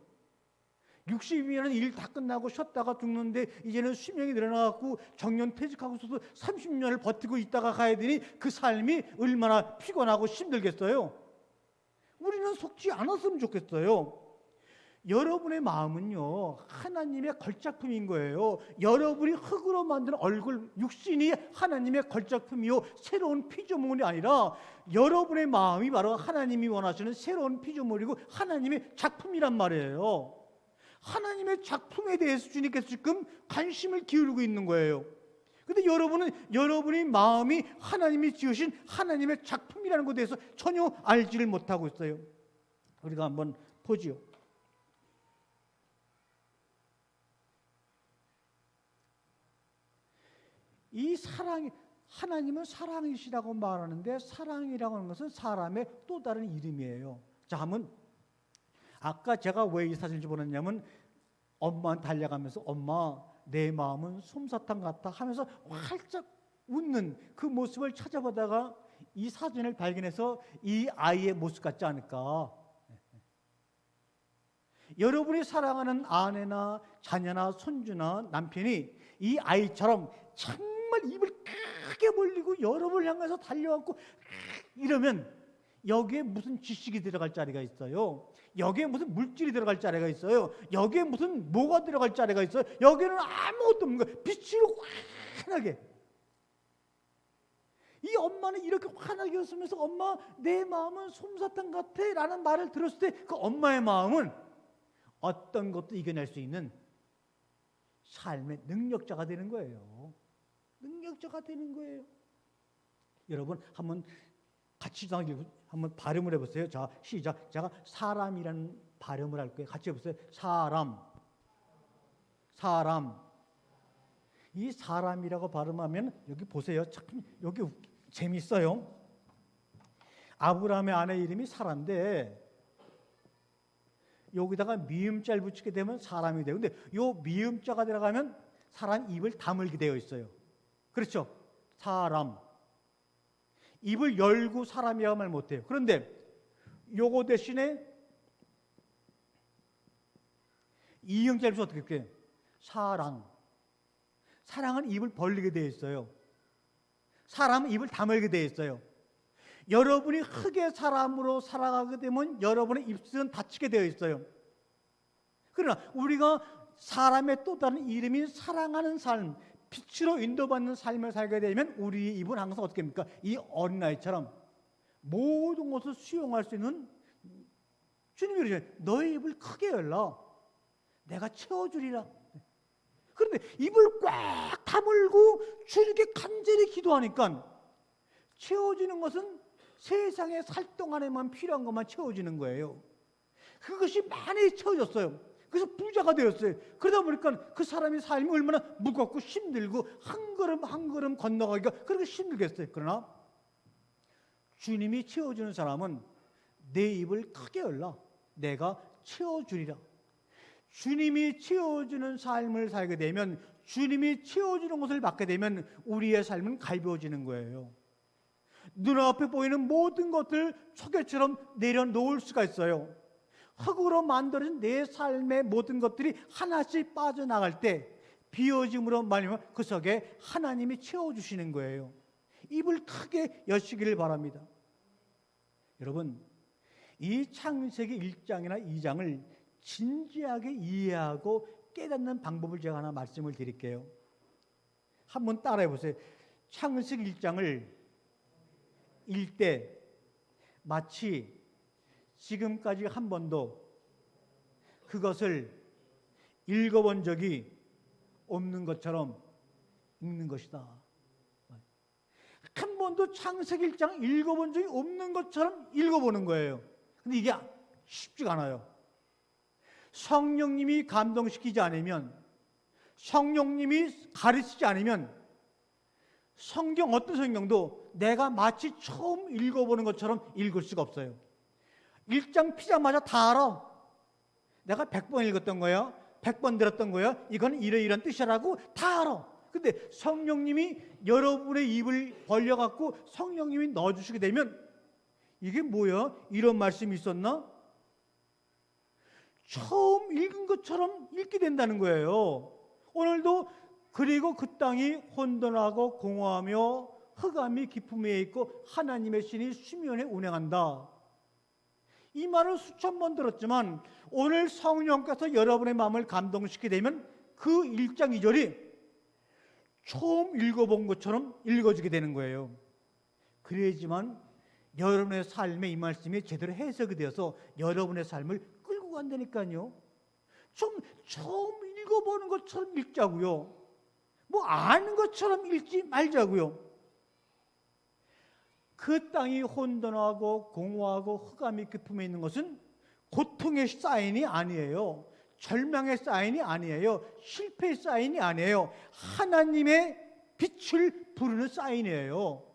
60이면 일 다 끝나고 쉬었다가 죽는데 이제는 수명이 늘어나갖고 정년퇴직하고서도 30년을 버티고 있다가 가야 되니 그 삶이 얼마나 피곤하고 힘들겠어요. 우리는 속지 않았으면 좋겠어요. 여러분의 마음은요 하나님의 걸작품인 거예요. 여러분이 흙으로 만든 얼굴 육신이 하나님의 걸작품이요 새로운 피조물이 아니라 여러분의 마음이 바로 하나님이 원하시는 새로운 피조물이고 하나님의 작품이란 말이에요. 하나님의 작품에 대해서 주님께서 지금 관심을 기울이고 있는 거예요. 근데 여러분의 마음이 하나님이 지으신 하나님의 작품이라는 것에 대해서 전혀 알지를 못하고 있어요. 우리가 한번 보지요. 이 사랑이, 하나님은 사랑이시라고 말하는데 사랑이라고 하는 것은 사람의 또 다른 이름이에요. 자, 한번 아까 제가 왜 이 사진을 집어넣냐면 엄마한테 달려가면서 엄마 내 마음은 솜사탕 같아 하면서 활짝 웃는 그 모습을 찾아보다가 이 사진을 발견해서 이 아이의 모습 같지 않을까. 여러분이 사랑하는 아내나 자녀나 손주나 남편이 이 아이처럼 정말 입을 크게 벌리고 여러분을 향해서 달려왔고 이러면 여기에 무슨 지식이 들어갈 자리가 있어요? 여기에 무슨 물질이 들어갈 자리가 있어요? 여기에 무슨 뭐가 들어갈 자리가 있어요? 여기는 아무것도 없는 거예요. 빛으로 환하게. 이 엄마는 이렇게 환하게 웃으면서 엄마 내 마음은 솜사탕 같아 라는 말을 들었을 때 그 엄마의 마음은 어떤 것도 이겨낼 수 있는 삶의 능력자가 되는 거예요. 능력자가 되는 거예요. 여러분 한번 같이 한번 발음을 해보세요. 자, 시작. 제가 사람이라는 발음을 할 거예요. 같이 해보세요. 사람. 이 사람이라고 발음하면 여기 보세요. 참 여기 재밌어요. 아브라함의 아내 이름이 사라인데 여기다가 미음자를 붙이게 되면 사람이 돼요. 근데 요 미음자가 들어가면 사람 입을 다물게 되어 있어요. 그렇죠? 사람. 입을 열고 사람이라고 말 못해요. 그런데 요거 대신에 이음자를 붙여서 어떻게 할게요? 사랑. 사랑은 입을 벌리게 되어 있어요. 사람은 입을 다물게 되어 있어요. 여러분이 흙의 사람으로 살아가게 되면 여러분의 입술은 닫히게 되어 있어요. 그러나 우리가 사람의 또 다른 이름인 사랑하는 삶, 빛으로 인도받는 삶을 살게 되면 우리 입은 항상 어떻게 합니까? 이 어린아이처럼 모든 것을 수용할 수 있는, 주님이 그러잖아요. 너의 입을 크게 열라. 내가 채워주리라. 그런데 입을 꽉 다물고 주님께 간절히 기도하니까 채워지는 것은 세상의 살동 안에만 필요한 것만 채워지는 거예요. 그것이 많이 채워졌어요. 그래서 부자가 되었어요. 그러다 보니까 그 사람의 삶이 얼마나 무겁고 힘들고 한 걸음 한 걸음 건너가기가 그렇게 힘들겠어요. 그러나 주님이 채워주는 사람은 내 입을 크게 열라. 내가 채워주리라. 주님이 채워주는 삶을 살게 되면, 주님이 채워주는 것을 받게 되면 우리의 삶은 가벼워지는 거예요. 눈앞에 보이는 모든 것들 초계처럼 내려놓을 수가 있어요. 흙으로 만들어진 내 삶의 모든 것들이 하나씩 빠져나갈 때 비워짐으로 말미암아 그 속에 하나님이 채워주시는 거예요. 입을 크게 여시기를 바랍니다. 여러분, 이 창세기 1장이나 2장을 진지하게 이해하고 깨닫는 방법을 제가 하나 말씀을 드릴게요. 한번 따라해 보세요. 창세기 1장을 읽때 마치 지금까지 한 번도 그것을 읽어본 적이 없는 것처럼 읽는 것이다. 한 번도 창세기 1장 읽어본 적이 없는 것처럼 읽어보는 거예요. 근데 이게 쉽지가 않아요. 성령님이 감동시키지 않으면, 성령님이 가르치지 않으면 성경, 어떤 성경도 내가 마치 처음 읽어보는 것처럼 읽을 수가 없어요. 1장 피자마자 다 알아. 내가 100번 읽었던 거야, 100번 들었던 거야, 이건 이러이러한 뜻이라고 다 알아. 근데 성령님이 여러분의 입을 벌려갖고 성령님이 넣어주시게 되면 이게 뭐야? 이런 말씀이 있었나? 처음 읽은 것처럼 읽게 된다는 거예요. 오늘도 그리고 그 땅이 혼돈하고 공허하며 흑암이 깊음에 있고 하나님의 신이 수면에 운행한다. 이 말을 수천 번 들었지만 오늘 성령께서 여러분의 마음을 감동시키게 되면 그 1장 2절이 처음 읽어본 것처럼 읽어지게 되는 거예요. 그래야지만 여러분의 삶에 이 말씀이 제대로 해석이 되어서 여러분의 삶을 끌고 간다니까요. 좀 처음 읽어보는 것처럼 읽자고요. 뭐 아는 것처럼 읽지 말자고요. 그 땅이 혼돈하고 공허하고 흑암이 깊음에 있는 것은 고통의 사인이 아니에요. 절망의 사인이 아니에요. 실패의 사인이 아니에요. 하나님의 빛을 부르는 사인이에요.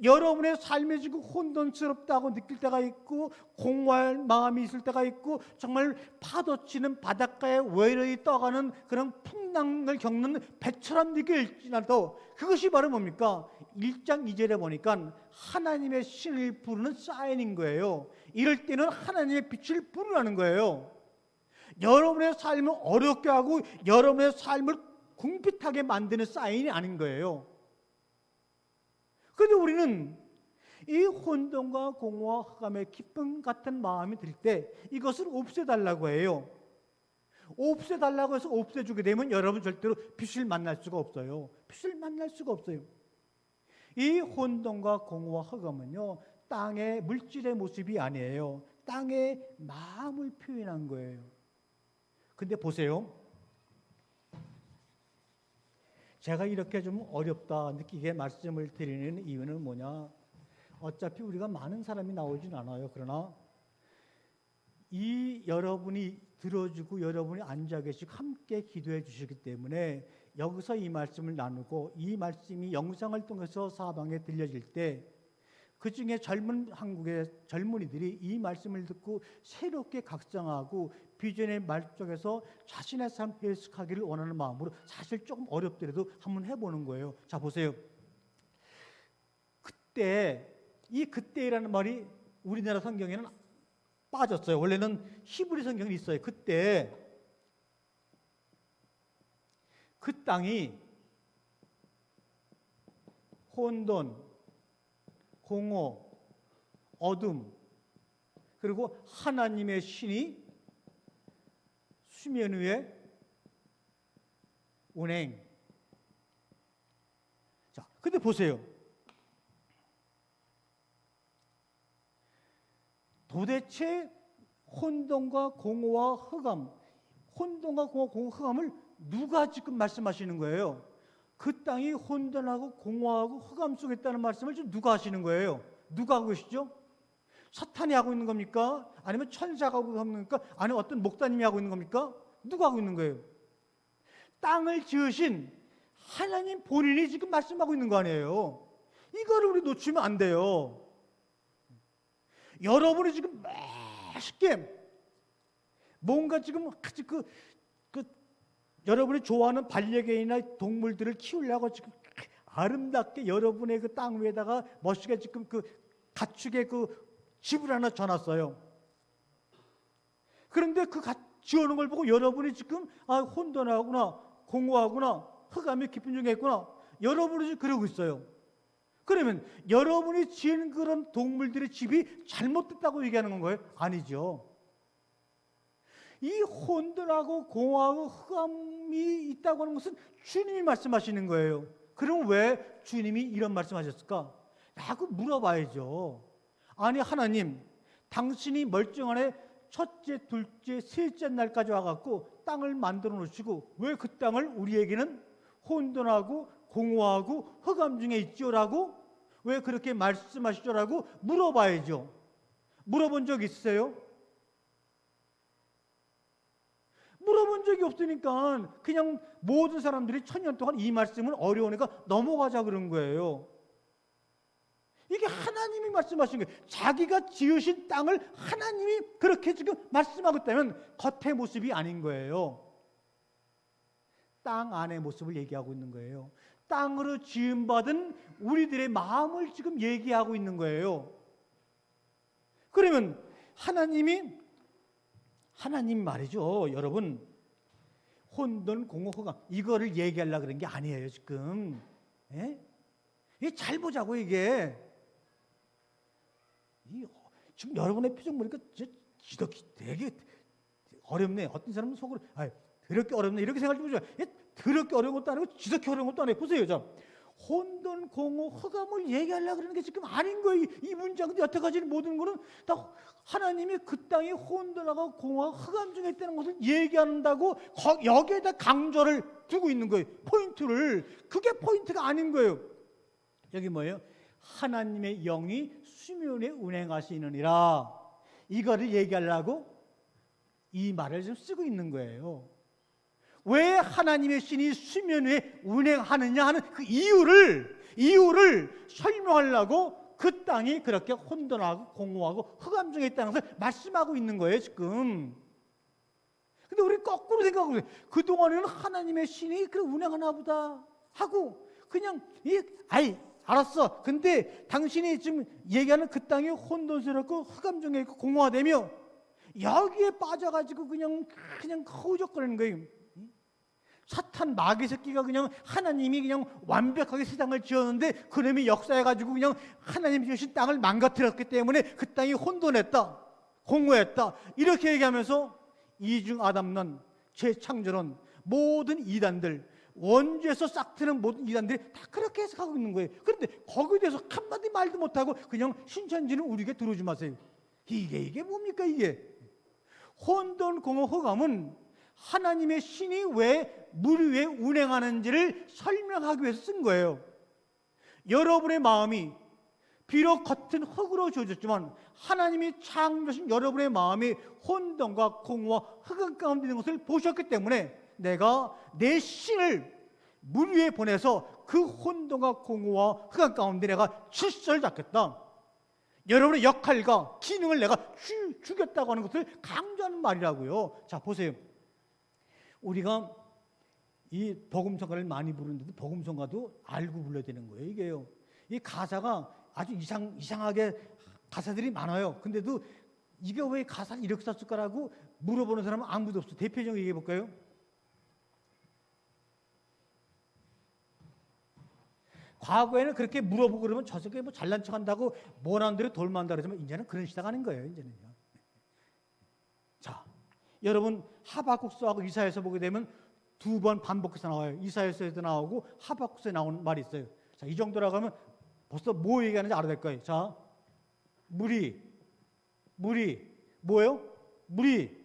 여러분의 삶이 지금 혼돈스럽다고 느낄 때가 있고 공허한 마음이 있을 때가 있고 정말 파도치는 바닷가에 외로이 떠가는 그런 풍랑을 겪는 배처럼 느낄지라도 그것이 바로 뭡니까? 1장 2절에 보니까 하나님의 신을 부르는 사인인 거예요. 이럴 때는 하나님의 빛을 부르라는 거예요. 여러분의 삶을 어렵게 하고 여러분의 삶을 궁핍하게 만드는 사인이 아닌 거예요. 그런데 우리는 이 혼돈과 공허와 흑암의 기쁨 같은 마음이 들 때 이것을 없애달라고 해요. 없애달라고 해서 없애주게 되면 여러분 절대로 빛을 만날 수가 없어요. 빛을 만날 수가 없어요. 이 혼돈과 공허와 흑암은요, 땅의 물질의 모습이 아니에요. 땅의 마음을 표현한 거예요. 근데 보세요. 제가 이렇게 좀 어렵다 느끼게 말씀을 드리는 이유는 뭐냐? 어차피 우리가 많은 사람이 나오진 않아요. 그러나 이 여러분이 들어주고 여러분이 앉아 계시고 함께 기도해 주시기 때문에 여기서 이 말씀을 나누고 이 말씀이 영상을 통해서 사방에 들려질 때 그중에 젊은 한국의 젊은이들이 이 말씀을 듣고 새롭게 각성하고 비전의 말 속에서 자신의 삶 해석하기를 원하는 마음으로 사실 조금 어렵더라도 한번 해보는 거예요. 자, 보세요. 그때, 이 그때라는 말이 우리나라 성경에는 빠졌어요. 원래는 히브리 성경이 있어요. 그때 그 땅이 혼돈, 공허, 어둠, 그리고 하나님의 신이 수면 위에 운행. 자, 근데 보세요. 도대체 혼돈과 공허와 흑암, 혼돈과 공허, 흑암을 누가 지금 말씀하시는 거예요? 그 땅이 혼돈하고 공허하고 흑암 속에 있다는 말씀을 지금 누가 하시는 거예요? 누가 하고 계시죠? 사탄이 하고 있는 겁니까? 아니면 천사가 하고 있는 겁니까? 아니면 어떤 목사님이 하고 있는 겁니까? 누가 하고 있는 거예요? 땅을 지으신 하나님 본인이 지금 말씀하고 있는 거 아니에요? 이거를 우리 놓치면 안 돼요. 여러분이 지금 맛있게 뭔가 지금 여러분이 좋아하는 반려견이나 동물들을 키우려고 지금 아름답게 여러분의 그 땅 위에다가 멋지게 지금 그 가축의 그 집을 하나 져놨어요. 그런데 그 지어놓은 걸 보고 여러분이 지금 혼돈하구나, 공허하구나, 흑암이 깊은 중에 있구나, 여러분이 지금 그러고 있어요. 그러면 여러분이 지은 그런 동물들의 집이 잘못됐다고 얘기하는 거예요? 아니죠. 이 혼돈하고 공허하고 흑암이 있다고 하는 것은 주님이 말씀하시는 거예요. 그럼 왜 주님이 이런 말씀하셨을까? 라고 물어봐야죠. 아니 하나님, 당신이 멀쩡한 첫째, 둘째, 셋째 날까지 와갖고 땅을 만들어 놓으시고 왜 그 땅을 우리에게는 혼돈하고 공허하고 흑암 중에 있지요라고 왜 그렇게 말씀하시죠라고 물어봐야죠. 물어본 적 있으세요? 물어본 적이 없으니까 그냥 모든 사람들이 1000년 동안 이 말씀은 어려우니까 넘어가자 그런 거예요. 이게 하나님이 말씀하신 거예요. 자기가 지으신 땅을 하나님이 그렇게 지금 말씀하고 있다면 겉의 모습이 아닌 거예요. 땅 안의 모습을 얘기하고 있는 거예요. 땅으로 지음받은 우리들의 마음을 지금 얘기하고 있는 거예요. 그러면 하나님 말이죠. 여러분, 혼돈, 공허, 흑암 이거를 얘기하려고 그런 게 아니에요. 지금 이게 잘 보자고 이게. 지금 여러분의 표정 보니까 지독히 되게 어렵네. 어떤 사람은 속으로 더럽게 어렵네 이렇게 생각할 때 보죠. 더럽게 어려운 것도 아니고 지독히 어려운 것도 아니에요. 보세요. 자, 혼돈, 공허, 흑암을 얘기하려고 그러는 게 지금 아닌 거예요. 이 문장들 여태까지 모든 거는 다 하나님이 그 땅에 혼돈하고 공허, 흑암 중에 있다는 것을 얘기한다고 여기에다 강조를 두고 있는 거예요. 포인트를. 그게 포인트가 아닌 거예요. 여기 뭐예요? 하나님의 영이 수면에 운행하시느니라. 이거를 얘기하려고 이 말을 좀 쓰고 있는 거예요. 왜 하나님의 신이 수면 위에 운행하느냐 하는 그 이유를 설명하려고 그 땅이 그렇게 혼돈하고 공허하고 흑암 중에 있다는 것을 말씀하고 있는 거예요 지금. 근데 우리 거꾸로 생각하고 있어요. 그동안에는 하나님의 신이 그렇게 운행하나 보다 하고 그냥 알았어. 근데 당신이 지금 얘기하는 그 땅이 혼돈스럽고 흑암 중에 있고 공허하다며 여기에 빠져가지고 그냥 허우적거리는 거예요. 사탄 마귀 새끼가 그냥 하나님이 그냥 완벽하게 세상을 지었는데 그놈이 역사해가지고 그냥 하나님이 주신 땅을 망가뜨렸기 때문에 그 땅이 혼돈했다, 공허했다 이렇게 얘기하면서 이중 아담론, 재창조론 모든 이단들 원죄에서 싹트는 모든 이단들이 다 그렇게 해석하고 있는 거예요. 그런데 거기에 대해서 한마디 말도 못하고 그냥 신천지는 우리에게 들어오지 마세요. 이게 뭡니까 이게? 혼돈, 공허, 흑암은 하나님의 신이 왜 물 위에 운행하는지를 설명하기 위해서 쓴 거예요. 여러분의 마음이 비록 겉은 흙으로 지어졌지만 하나님이 창조하신 여러분의 마음이 혼돈과 공허와 흑암 가운데 있는 것을 보셨기 때문에 내가 내 신을 물 위에 보내서 그 혼돈과 공허와 흑암 가운데 내가 질서를 잡겠다. 여러분의 역할과 기능을 내가 주겠다고 하는 것을 강조하는 말이라고요. 자, 보세요. 우리가 이 복음성가를 많이 부르는데도 복음성가도 알고 불러야 되는 거예요. 이게요. 이 가사가 아주 이상하게 가사들이 많아요. 근데도 이게 왜 가사를 이렇게 썼을까라고 물어보는 사람은 아무도 없어. 대표적으로 얘기해 볼까요? 과거에는 그렇게 물어보고 그러면 저 새끼 뭐 잘난 척 한다고 뭐라는 대로 돌만다 그러지만 이제는 그런 시대가 아닌 거예요. 이제는요. 자, 여러분 하박국서하고 이사야서 보게 되면 두 번 반복해서 나와요. 이사야서에도 나오고 하박국서에 나오는 말이 있어요. 자, 이 정도라고 하면 벌써 뭐 얘기하는지 알아야 될 거예요. 자, 물이 뭐예요? 물이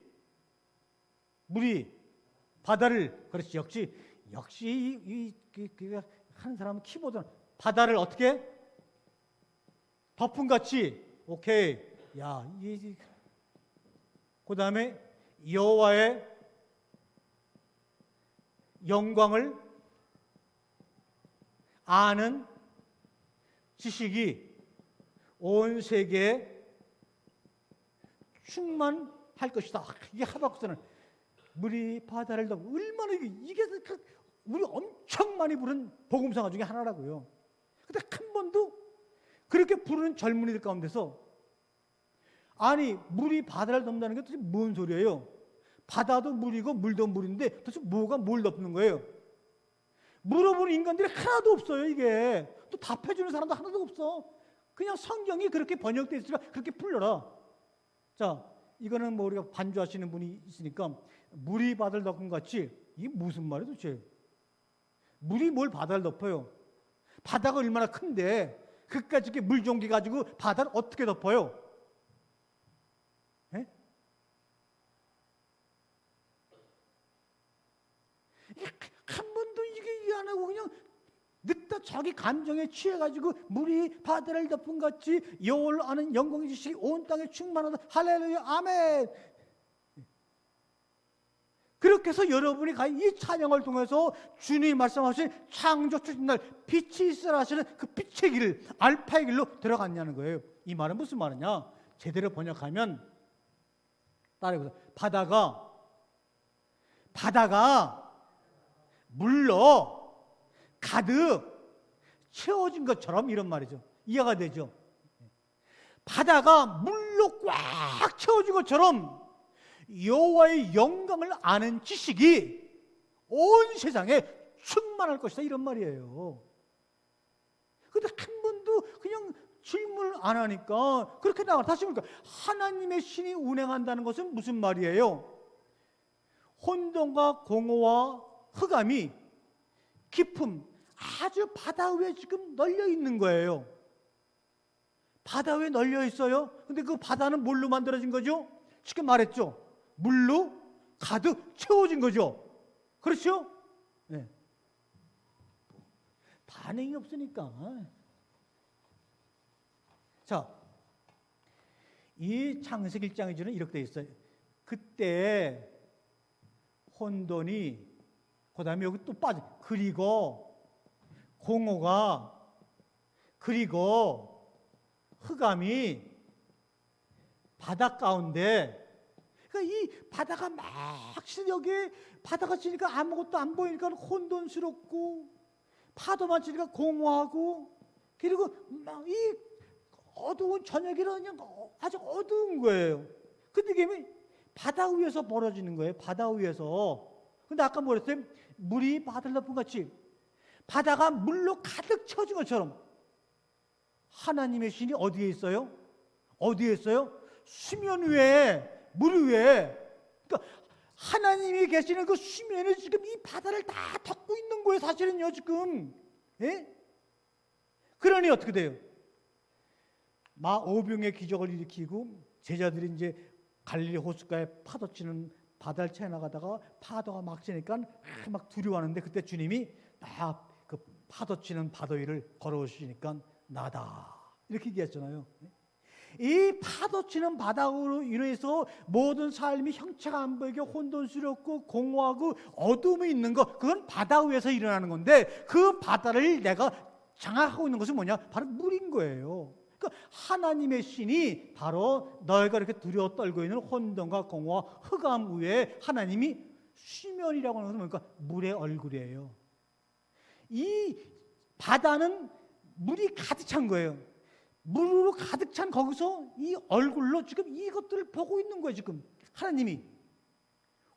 바다를, 그렇지, 역시 한 사람은 키보드는 바다를 어떻게 덮음같이, 오케이. 야, 그 다음에 여호와의 영광을 아는 지식이 온 세계에 충만할 것이다. 이게 하박국서는 물이 바다를 덮고, 얼마나 이게 우리 엄청 많이 부른 복음성가 중에 하나라고요. 근데 한 번도 그렇게 부르는 젊은이들 가운데서 아니 물이 바다를 덮는다는 게 도대체 뭔 소리예요? 바다도 물이고 물도 물인데 도대체 뭐가 뭘 덮는 거예요? 물어보는 인간들이 하나도 없어요. 이게 또 답해주는 사람도 하나도 없어. 그냥 성경이 그렇게 번역되어 있으니까 그렇게 풀려라. 자, 이거는 뭐 우리가 반주하시는 분이 있으니까 물이 바다를 덮은 같이, 이게 무슨 말이에요 도대체? 물이 뭘 바다를 덮어요? 바다가 얼마나 큰데 그까짓 게 물종기 가지고 바다를 어떻게 덮어요? 에? 한 번도 이게 이해 안 하고 그냥 늦다 자기 감정에 취해가지고 물이 바다를 덮은 같이 여호와를 아는 영광의 지식이 온 땅에 충만하다. 할렐루야, 아멘. 그렇게 해서 여러분이 이 찬양을 통해서 주님이 말씀하신 창조 주신 날 빛이 있으라 하시는 그 빛의 길, 알파의 길로 들어갔냐는 거예요. 이 말은 무슨 말이냐? 제대로 번역하면 따라해보세요. 바다가 물로 가득 채워진 것처럼, 이런 말이죠. 이해가 되죠? 바다가 물로 꽉 채워진 것처럼 여호와의 영광을 아는 지식이 온 세상에 충만할 것이다, 이런 말이에요. 근데 한 번도 그냥 질문을 안 하니까 그렇게 나와. 다시 보니까 하나님의 신이 운행한다는 것은 무슨 말이에요? 혼돈과 공허와 흑암이 깊음, 아주 바다 위에 지금 널려 있는 거예요. 바다 위에 널려 있어요. 근데 그 바다는 뭘로 만들어진 거죠? 지금 말했죠. 물로 가득 채워진 거죠. 그렇죠? 네. 반응이 없으니까. 자, 이 창세기 1장에 주는 이렇게 돼 있어요. 그때 혼돈이, 그 다음에 여기 또 빠져. 그리고 공허가, 그리고 흑암이 바다 가운데, 그러니까 이 바다가 막 여기에 바다가 치니까 아무것도 안 보이니까 혼돈스럽고, 파도만 치니까 공허하고, 그리고 막 이 어두운 저녁이라 그냥 아주 어두운 거예요. 근데 이게 바다 위에서 벌어지는 거예요. 바다 위에서. 근데 아까 뭐랬어요? 물이 바다를 덮은 같이 바다가 물로 가득 채워진 것처럼 하나님의 신이 어디에 있어요? 어디에 있어요? 수면 위에, 물 위에. 그러니까 하나님이 계시는 그 수면에 지금 이 바다를 다 덮고 있는 거예요, 사실은요, 지금. 예? 그러니 어떻게 돼요? 오병의 기적을 일으키고 제자들이 이제 갈릴리 호숫가에 파도 치는 바다를 채나가다가 파도가 막 치니까 막 두려워하는데 그때 주님이 딱 그 파도 치는 바다 위를 걸어오시니까 나다 이렇게 얘기했잖아요. 이 파도 치는 바다로 인해서 모든 삶이 형체가 안 보이게 혼돈스럽고 공허하고 어둠이 있는 것, 그건 바다 위에서 일어나는 건데 그 바다를 내가 장악하고 있는 것은 뭐냐? 바로 물인 거예요. 그러니까 하나님의 신이 바로 너희가 이렇게 두려워 떨고 있는 혼돈과 공허와 흑암 위에 하나님이 수면이라고 하는 것은 뭡니까? 물의 얼굴이에요. 이 바다는 물이 가득 찬 거예요. 물로 가득 찬 거기서 이 얼굴로 지금 이것들을 보고 있는 거예요. 지금 하나님이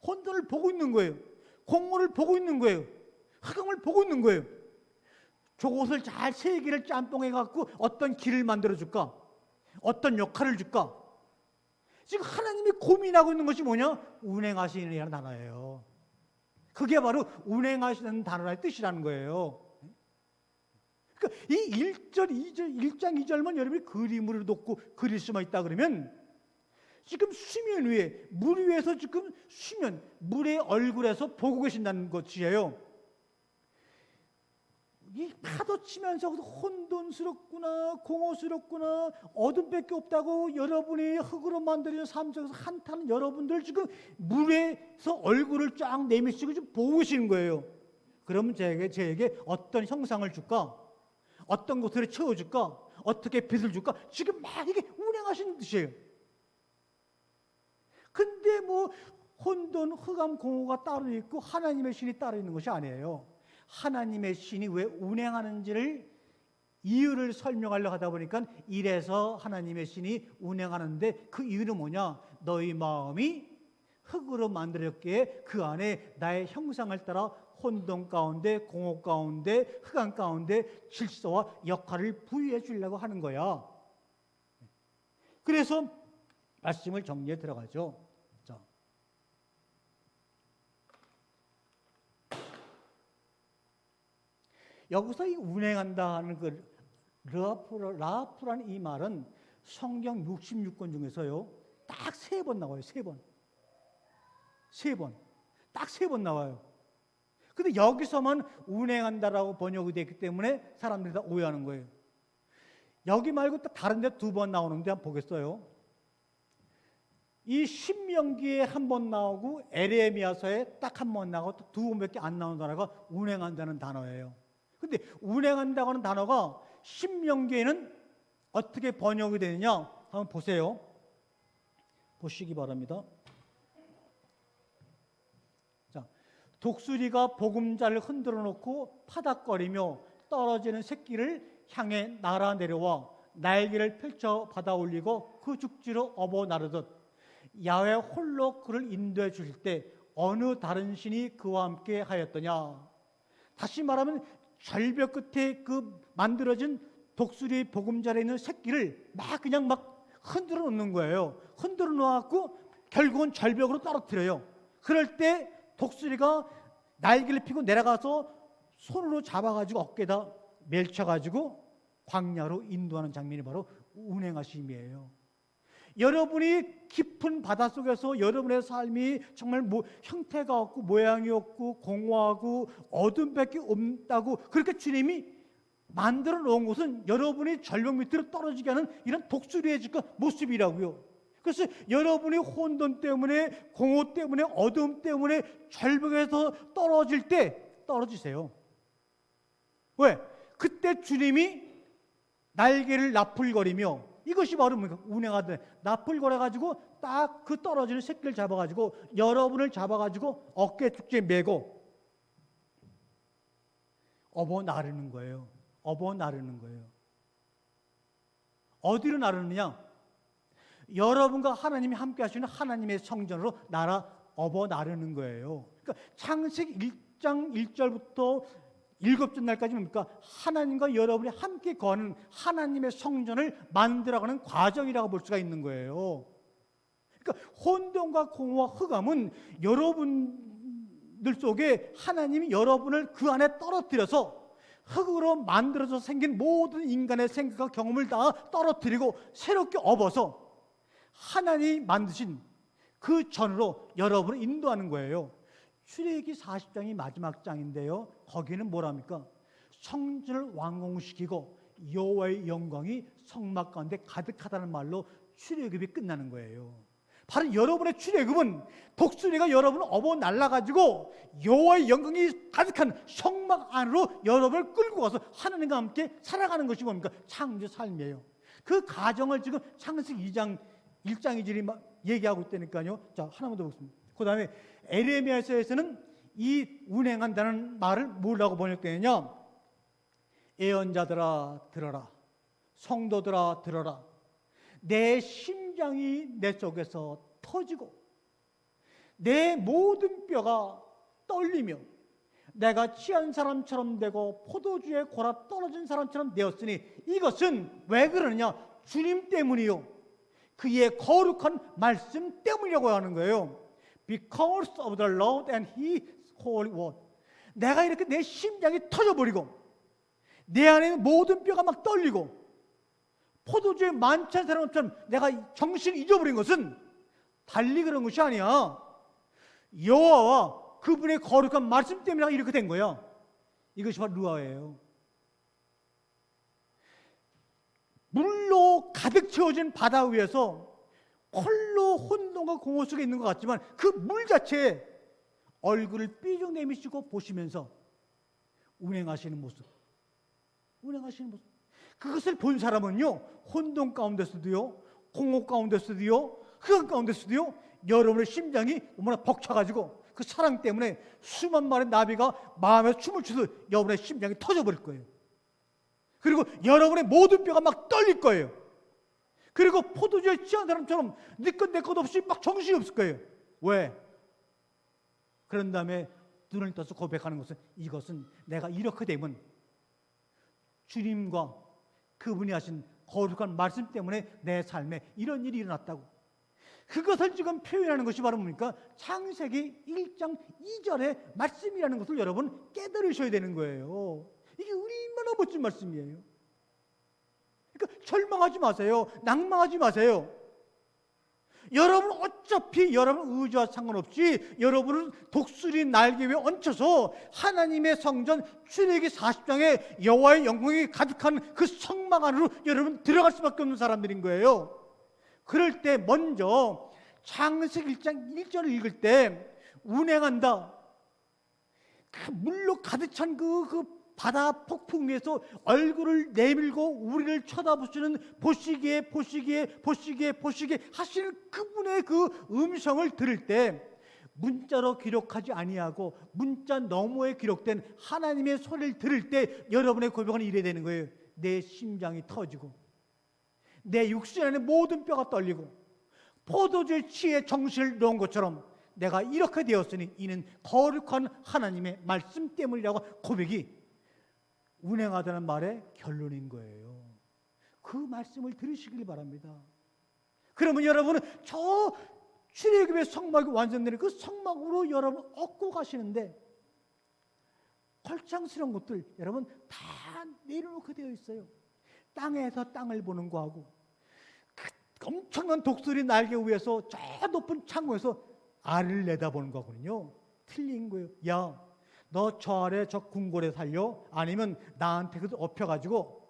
혼돈을 보고 있는 거예요. 공허를 보고 있는 거예요. 흑암을 보고 있는 거예요. 저것을 잘 세 개를 짬뽕해 갖고 어떤 길을 만들어 줄까? 어떤 역할을 줄까? 지금 하나님이 고민하고 있는 것이 뭐냐? 운행하시는 단어예요. 그게 바로 운행하시는 단어의 뜻이라는 거예요. 그러니까 이 1절, 2절, 1장 2절만 여러분이 그림으로 놓고 그릴 수만 있다 그러면 지금 수면 위에, 물 위에서 지금 수면, 물의 얼굴에서 보고 계신다는 것이에요. 이 파도 치면서 혼돈스럽구나, 공허스럽구나, 어둠밖에 없다고 여러분이 흙으로 만들어진 삶 속에서 한탄하는 여러분들 지금 물에서 얼굴을 쫙 내미시고 지금 보고 계시는 거예요. 그러면 저에게 어떤 형상을 줄까? 어떤 것들을 채워줄까? 어떻게 빛을 줄까? 지금 막 이게 운행하시는 뜻이에요. 근데 뭐 혼돈, 흑암, 공허가 따로 있고 하나님의 신이 따로 있는 것이 아니에요. 하나님의 신이 왜 운행하는지를 이유를 설명하려고 하다 보니까 이래서 하나님의 신이 운행하는데 그 이유는 뭐냐? 너희 마음이 흙으로 만들었기에 그 안에 나의 형상을 따라 혼돈 가운데, 공허 가운데, 흑암 가운데 질서와 역할을 부여해 주려고 하는 거야. 그래서 말씀을 정리해 들어가죠. 여기서 이 운행한다 하는 그 라프라는 이 말은 성경 66권 중에서요 딱 3번 나와요. 3번. 딱 3번 나와요. 근데 여기서만 운행한다라고 번역이 됐기 때문에 사람들이 다 오해하는 거예요. 여기 말고 또 다른 데 2번 나오는데 한번 보겠어요. 이 신명기에 1번 나오고 에레미야서에 딱 1번 나오고 또 2번밖에 안 나오는 단어가 운행한다는 단어예요. 근데 운행한다고 하는 단어가 신명기에는 어떻게 번역이 되느냐? 한번 보세요. 보시기 바랍니다. 자, 독수리가 보금자를 흔들어 놓고 파닥거리며 떨어지는 새끼를 향해 날아 내려와 날개를 펼쳐 받아 올리고 그 죽지로 업어 나르듯 야훼 홀로 그를 인도해 주실 때 어느 다른 신이 그와 함께 하였더냐? 다시 말하면 절벽 끝에 그 만들어진 독수리 보금자리에 있는 새끼를 그냥 흔들어 놓는 거예요. 흔들어 놓았고 결국은 절벽으로 떨어뜨려요. 그럴 때 독수리가 날개를 펴고 내려가서 손으로 잡아가지고 어깨에다 멜쳐가지고 광야로 인도하는 장면이 바로 운행하심이에요. 여러분이 깊은 바닷속에서 여러분의 삶이 정말 형태가 없고 모양이 없고 공허하고 어둠밖에 없다고 그렇게 주님이 만들어 놓은 것은 여러분이 절벽 밑으로 떨어지게 하는 이런 독수리의 모습이라고요. 그래서 여러분이 혼돈 때문에 공허 때문에 어둠 때문에 절벽에서 떨어질 때 떨어지세요. 왜? 그때 주님이 날개를 나풀거리며 이것이 바로 운행하던 나풀거려가지고 딱 그 떨어지는 새끼를 잡아가지고 여러분을 잡아가지고 어깨 축지에 메고 업어 나르는 거예요. 업어 나르는 거예요. 어디로 나르느냐? 여러분과 하나님이 함께 하시는 하나님의 성전으로 업어 나르는 거예요. 그러니까 창세기 1장 1절부터 7째 날까지 뭡니까? 하나님과 여러분이 함께 거하는 하나님의 성전을 만들어가는 과정이라고 볼 수가 있는 거예요. 그러니까 혼돈과 공허와 흑암은 여러분들 속에 하나님이 여러분을 그 안에 떨어뜨려서 흙으로 만들어서 생긴 모든 인간의 생각과 경험을 다 떨어뜨리고 새롭게 업어서 하나님이 만드신 그 전으로 여러분을 인도하는 거예요. 출애굽기 40장이 마지막 장인데요. 거기는 뭐랍니까? 성전을 완공시키고 여호와의 영광이 성막 가운데 가득하다는 말로 출애굽이 끝나는 거예요. 바로 여러분의 출애굽은 독수리가 여러분을 업어 날라가지고 여호와의 영광이 가득한 성막 안으로 여러분을 끌고 가서 하나님과 함께 살아가는 것이 뭡니까? 창조 삶이에요. 그 가정을 지금 창세기 2장 1장 2절이 얘기하고 있다니까요. 자, 하나만 더 보겠습니다. 그 다음에 에레미야서에서는 이 운행한다는 말을 뭐라고 번역되느냐? 예언자들아 들어라, 성도들아 들어라. 내 심장이 내 속에서 터지고 내 모든 뼈가 떨리며 내가 취한 사람처럼 되고 포도주에 골아 떨어진 사람처럼 되었으니 이것은 왜 그러느냐? 주님 때문이요, 그의 거룩한 말씀 때문이라고 하는 거예요. Because of the Lord and His holy word. 내가 이렇게 내 심장이 터져버리고 내 안에 있는 모든 뼈가 막 떨리고 포도주에 만찬 사람처럼 내가 정신을 잊어버린 것은 달리 그런 것이 아니야. 여호와와 그분의 거룩한 말씀 때문에 이렇게 된 거야. 이것이 바로 루아예요. 물로 가득 채워진 바다 위에서 홀로 혼돈과 공허 속에 있는 것 같지만 그 물 자체에 얼굴을 삐죽 내미시고 보시면서 운행하시는 모습, 그것을 본 사람은요, 혼돈 가운데서도요, 공허 가운데서도요, 흑암 가운데서도요, 여러분의 심장이 얼마나 벅차가지고 그 사랑 때문에 수만 마리 나비가 마음에 춤을 추듯 여러분의 심장이 터져버릴 거예요. 그리고 여러분의 모든 뼈가 막 떨릴 거예요. 그리고 포도주에 취한 사람처럼 네 것 내 것 없이 막 정신이 없을 거예요. 왜? 그런 다음에 눈을 떠서 고백하는 것은, 이것은 내가 이렇게 되면 주님과 그분이 하신 거룩한 말씀 때문에 내 삶에 이런 일이 일어났다고. 그것을 지금 표현하는 것이 바로 뭡니까? 창세기 1장 2절의 말씀이라는 것을 여러분 깨달으셔야 되는 거예요. 이게 얼마나 멋진 말씀이에요. 그러니까 절망하지 마세요. 낭망하지 마세요. 여러분 어차피 여러분 의지와 상관없이 여러분은 독수리 날개 위에 얹혀서 하나님의 성전 출애굽기 40장에 여호와의 영광이 가득한 그 성막 안으로 여러분 들어갈 수밖에 없는 사람들인 거예요. 그럴 때 먼저 창세기 1장 1절을 읽을 때 운행한다, 그 물로 가득 찬 그 바다 폭풍 위에서 얼굴을 내밀고 우리를 쳐다보시는 보시기에 하시는 그분의 그 음성을 들을 때 문자로 기록하지 아니하고 문자 너머에 기록된 하나님의 소리를 들을 때 여러분의 고백은 이래 되는 거예요. 내 심장이 터지고 내 육신 안에 모든 뼈가 떨리고 포도주에 취해 정신을 놓은 것처럼 내가 이렇게 되었으니 이는 거룩한 하나님의 말씀 때문이라고 고백이 운행하다는 말의 결론인 거예요. 그 말씀을 들으시길 바랍니다. 그러면 여러분은 저 출애굽의 성막이 완성되는 그 성막으로 여러분 얻고 가시는데 걸창스러운 것들 여러분 다 내려놓게 되어 있어요. 땅에서 땅을 보는 거하고 그 엄청난 독수리 날개 위에서 저 높은 창고에서 알을 내다보는 거거든요. 틀린 거예요. 야, 너 저 아래 저 궁궐에 살려? 아니면 나한테 그 업혀가지고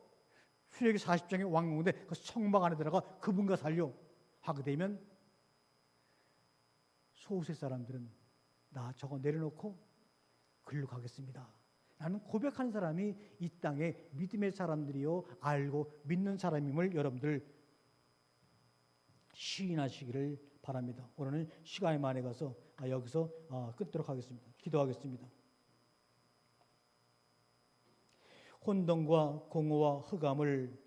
출애굽기 40장에 왕궁인데 그 성막 안에 들어가 그분과 살려 하게 되면 소수의 사람들은 나 저거 내려놓고 글로 가겠습니다. 나는 고백하는 사람이 이 땅에 믿음의 사람들이요 알고 믿는 사람임을 여러분들 시인하시기를 바랍니다. 오늘은 시간이 많이 가서 여기서 끊도록 하겠습니다. 기도하겠습니다. 혼돈과 공허와 흑암을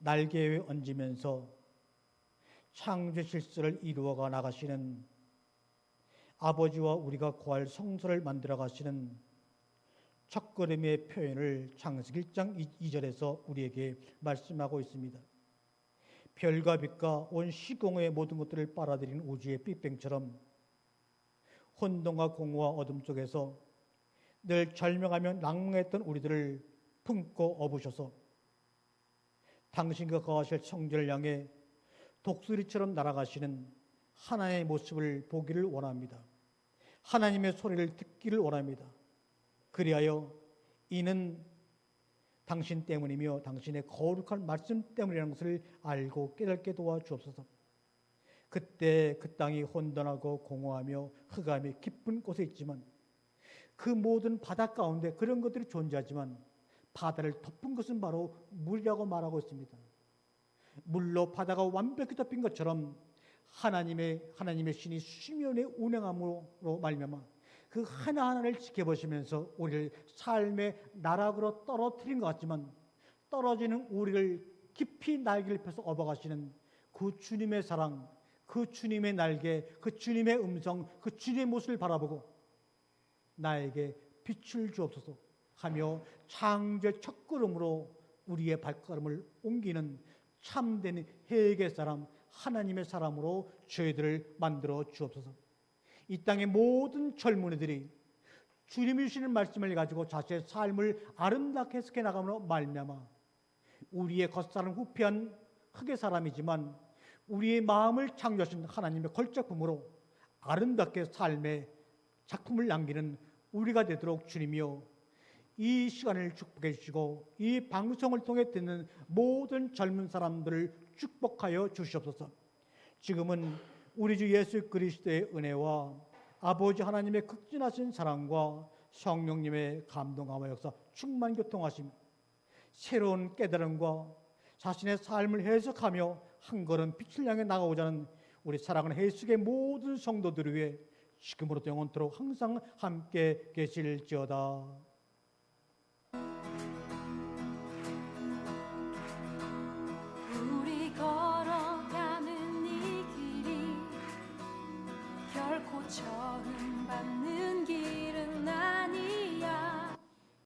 날개에 얹으면서 창조 실수를 이루어가 나가시는 아버지와 우리가 거할 성소를 만들어 가시는 첫걸음의 표현을 창세기 1장 2절에서 우리에게 말씀하고 있습니다. 별과 빛과 온 시공의 모든 것들을 빨아들이는 우주의 빅뱅처럼 혼돈과 공허와 어둠 속에서 늘 절명하며 낭망했던 우리들을 품고 업으셔서 당신과 거하실 성전을 향해 독수리처럼 날아가시는 하나님의 모습을 보기를 원합니다. 하나님의 소리를 듣기를 원합니다. 그리하여 이는 당신 때문이며 당신의 거룩한 말씀 때문이라는 것을 알고 깨닫게 도와주옵소서. 그때 그 땅이 혼돈하고 공허하며 흑암이 깊은 곳에 있지만, 그 모든 바다 가운데 그런 것들이 존재하지만 바다를 덮은 것은 바로 물이라고 말하고 있습니다. 물로 바다가 완벽히 덮인 것처럼 하나님의 신이 수면에 운행함으로 말미암아 그 하나하나를 지켜보시면서 우리를 삶의 나락으로 떨어뜨린 것 같지만, 떨어지는 우리를 깊이 날개를 펴서 업어가시는 그 주님의 사랑, 그 주님의 날개, 그 주님의 음성, 그 주님의 모습을 바라보고 나에게 빛을 주옵소서 하며 창조의 첫걸음으로 우리의 발걸음을 옮기는 참된 회개 사람, 하나님의 사람으로 저희들을 만들어 주옵소서. 이 땅의 모든 젊은이들이 주님이 주시는 말씀을 가지고 자신의 삶을 아름답게 해석해 나감으로 말미암아 우리의 겉사람 후피한 흙의 사람이지만 우리의 마음을 창조하신 하나님의 걸작품으로 아름답게 삶의 작품을 남기는 우리가 되도록 주님이여 이 시간을 축복해 주시고 이 방송을 통해 듣는 모든 젊은 사람들을 축복하여 주시옵소서. 지금은 우리 주 예수 그리스도의 은혜와 아버지 하나님의 극진하신 사랑과 성령님의 감동하와 역사 충만 교통하심, 새로운 깨달음과 자신의 삶을 해석하며 한 걸음 빛을 향해 나가고자 하는 우리 사랑하는 해숙의 모든 성도들을 위해 지금으로부터 영원토록 항상 함께 계실지어다. 우리 걸어가는 이 길이 결코 처음 받는 길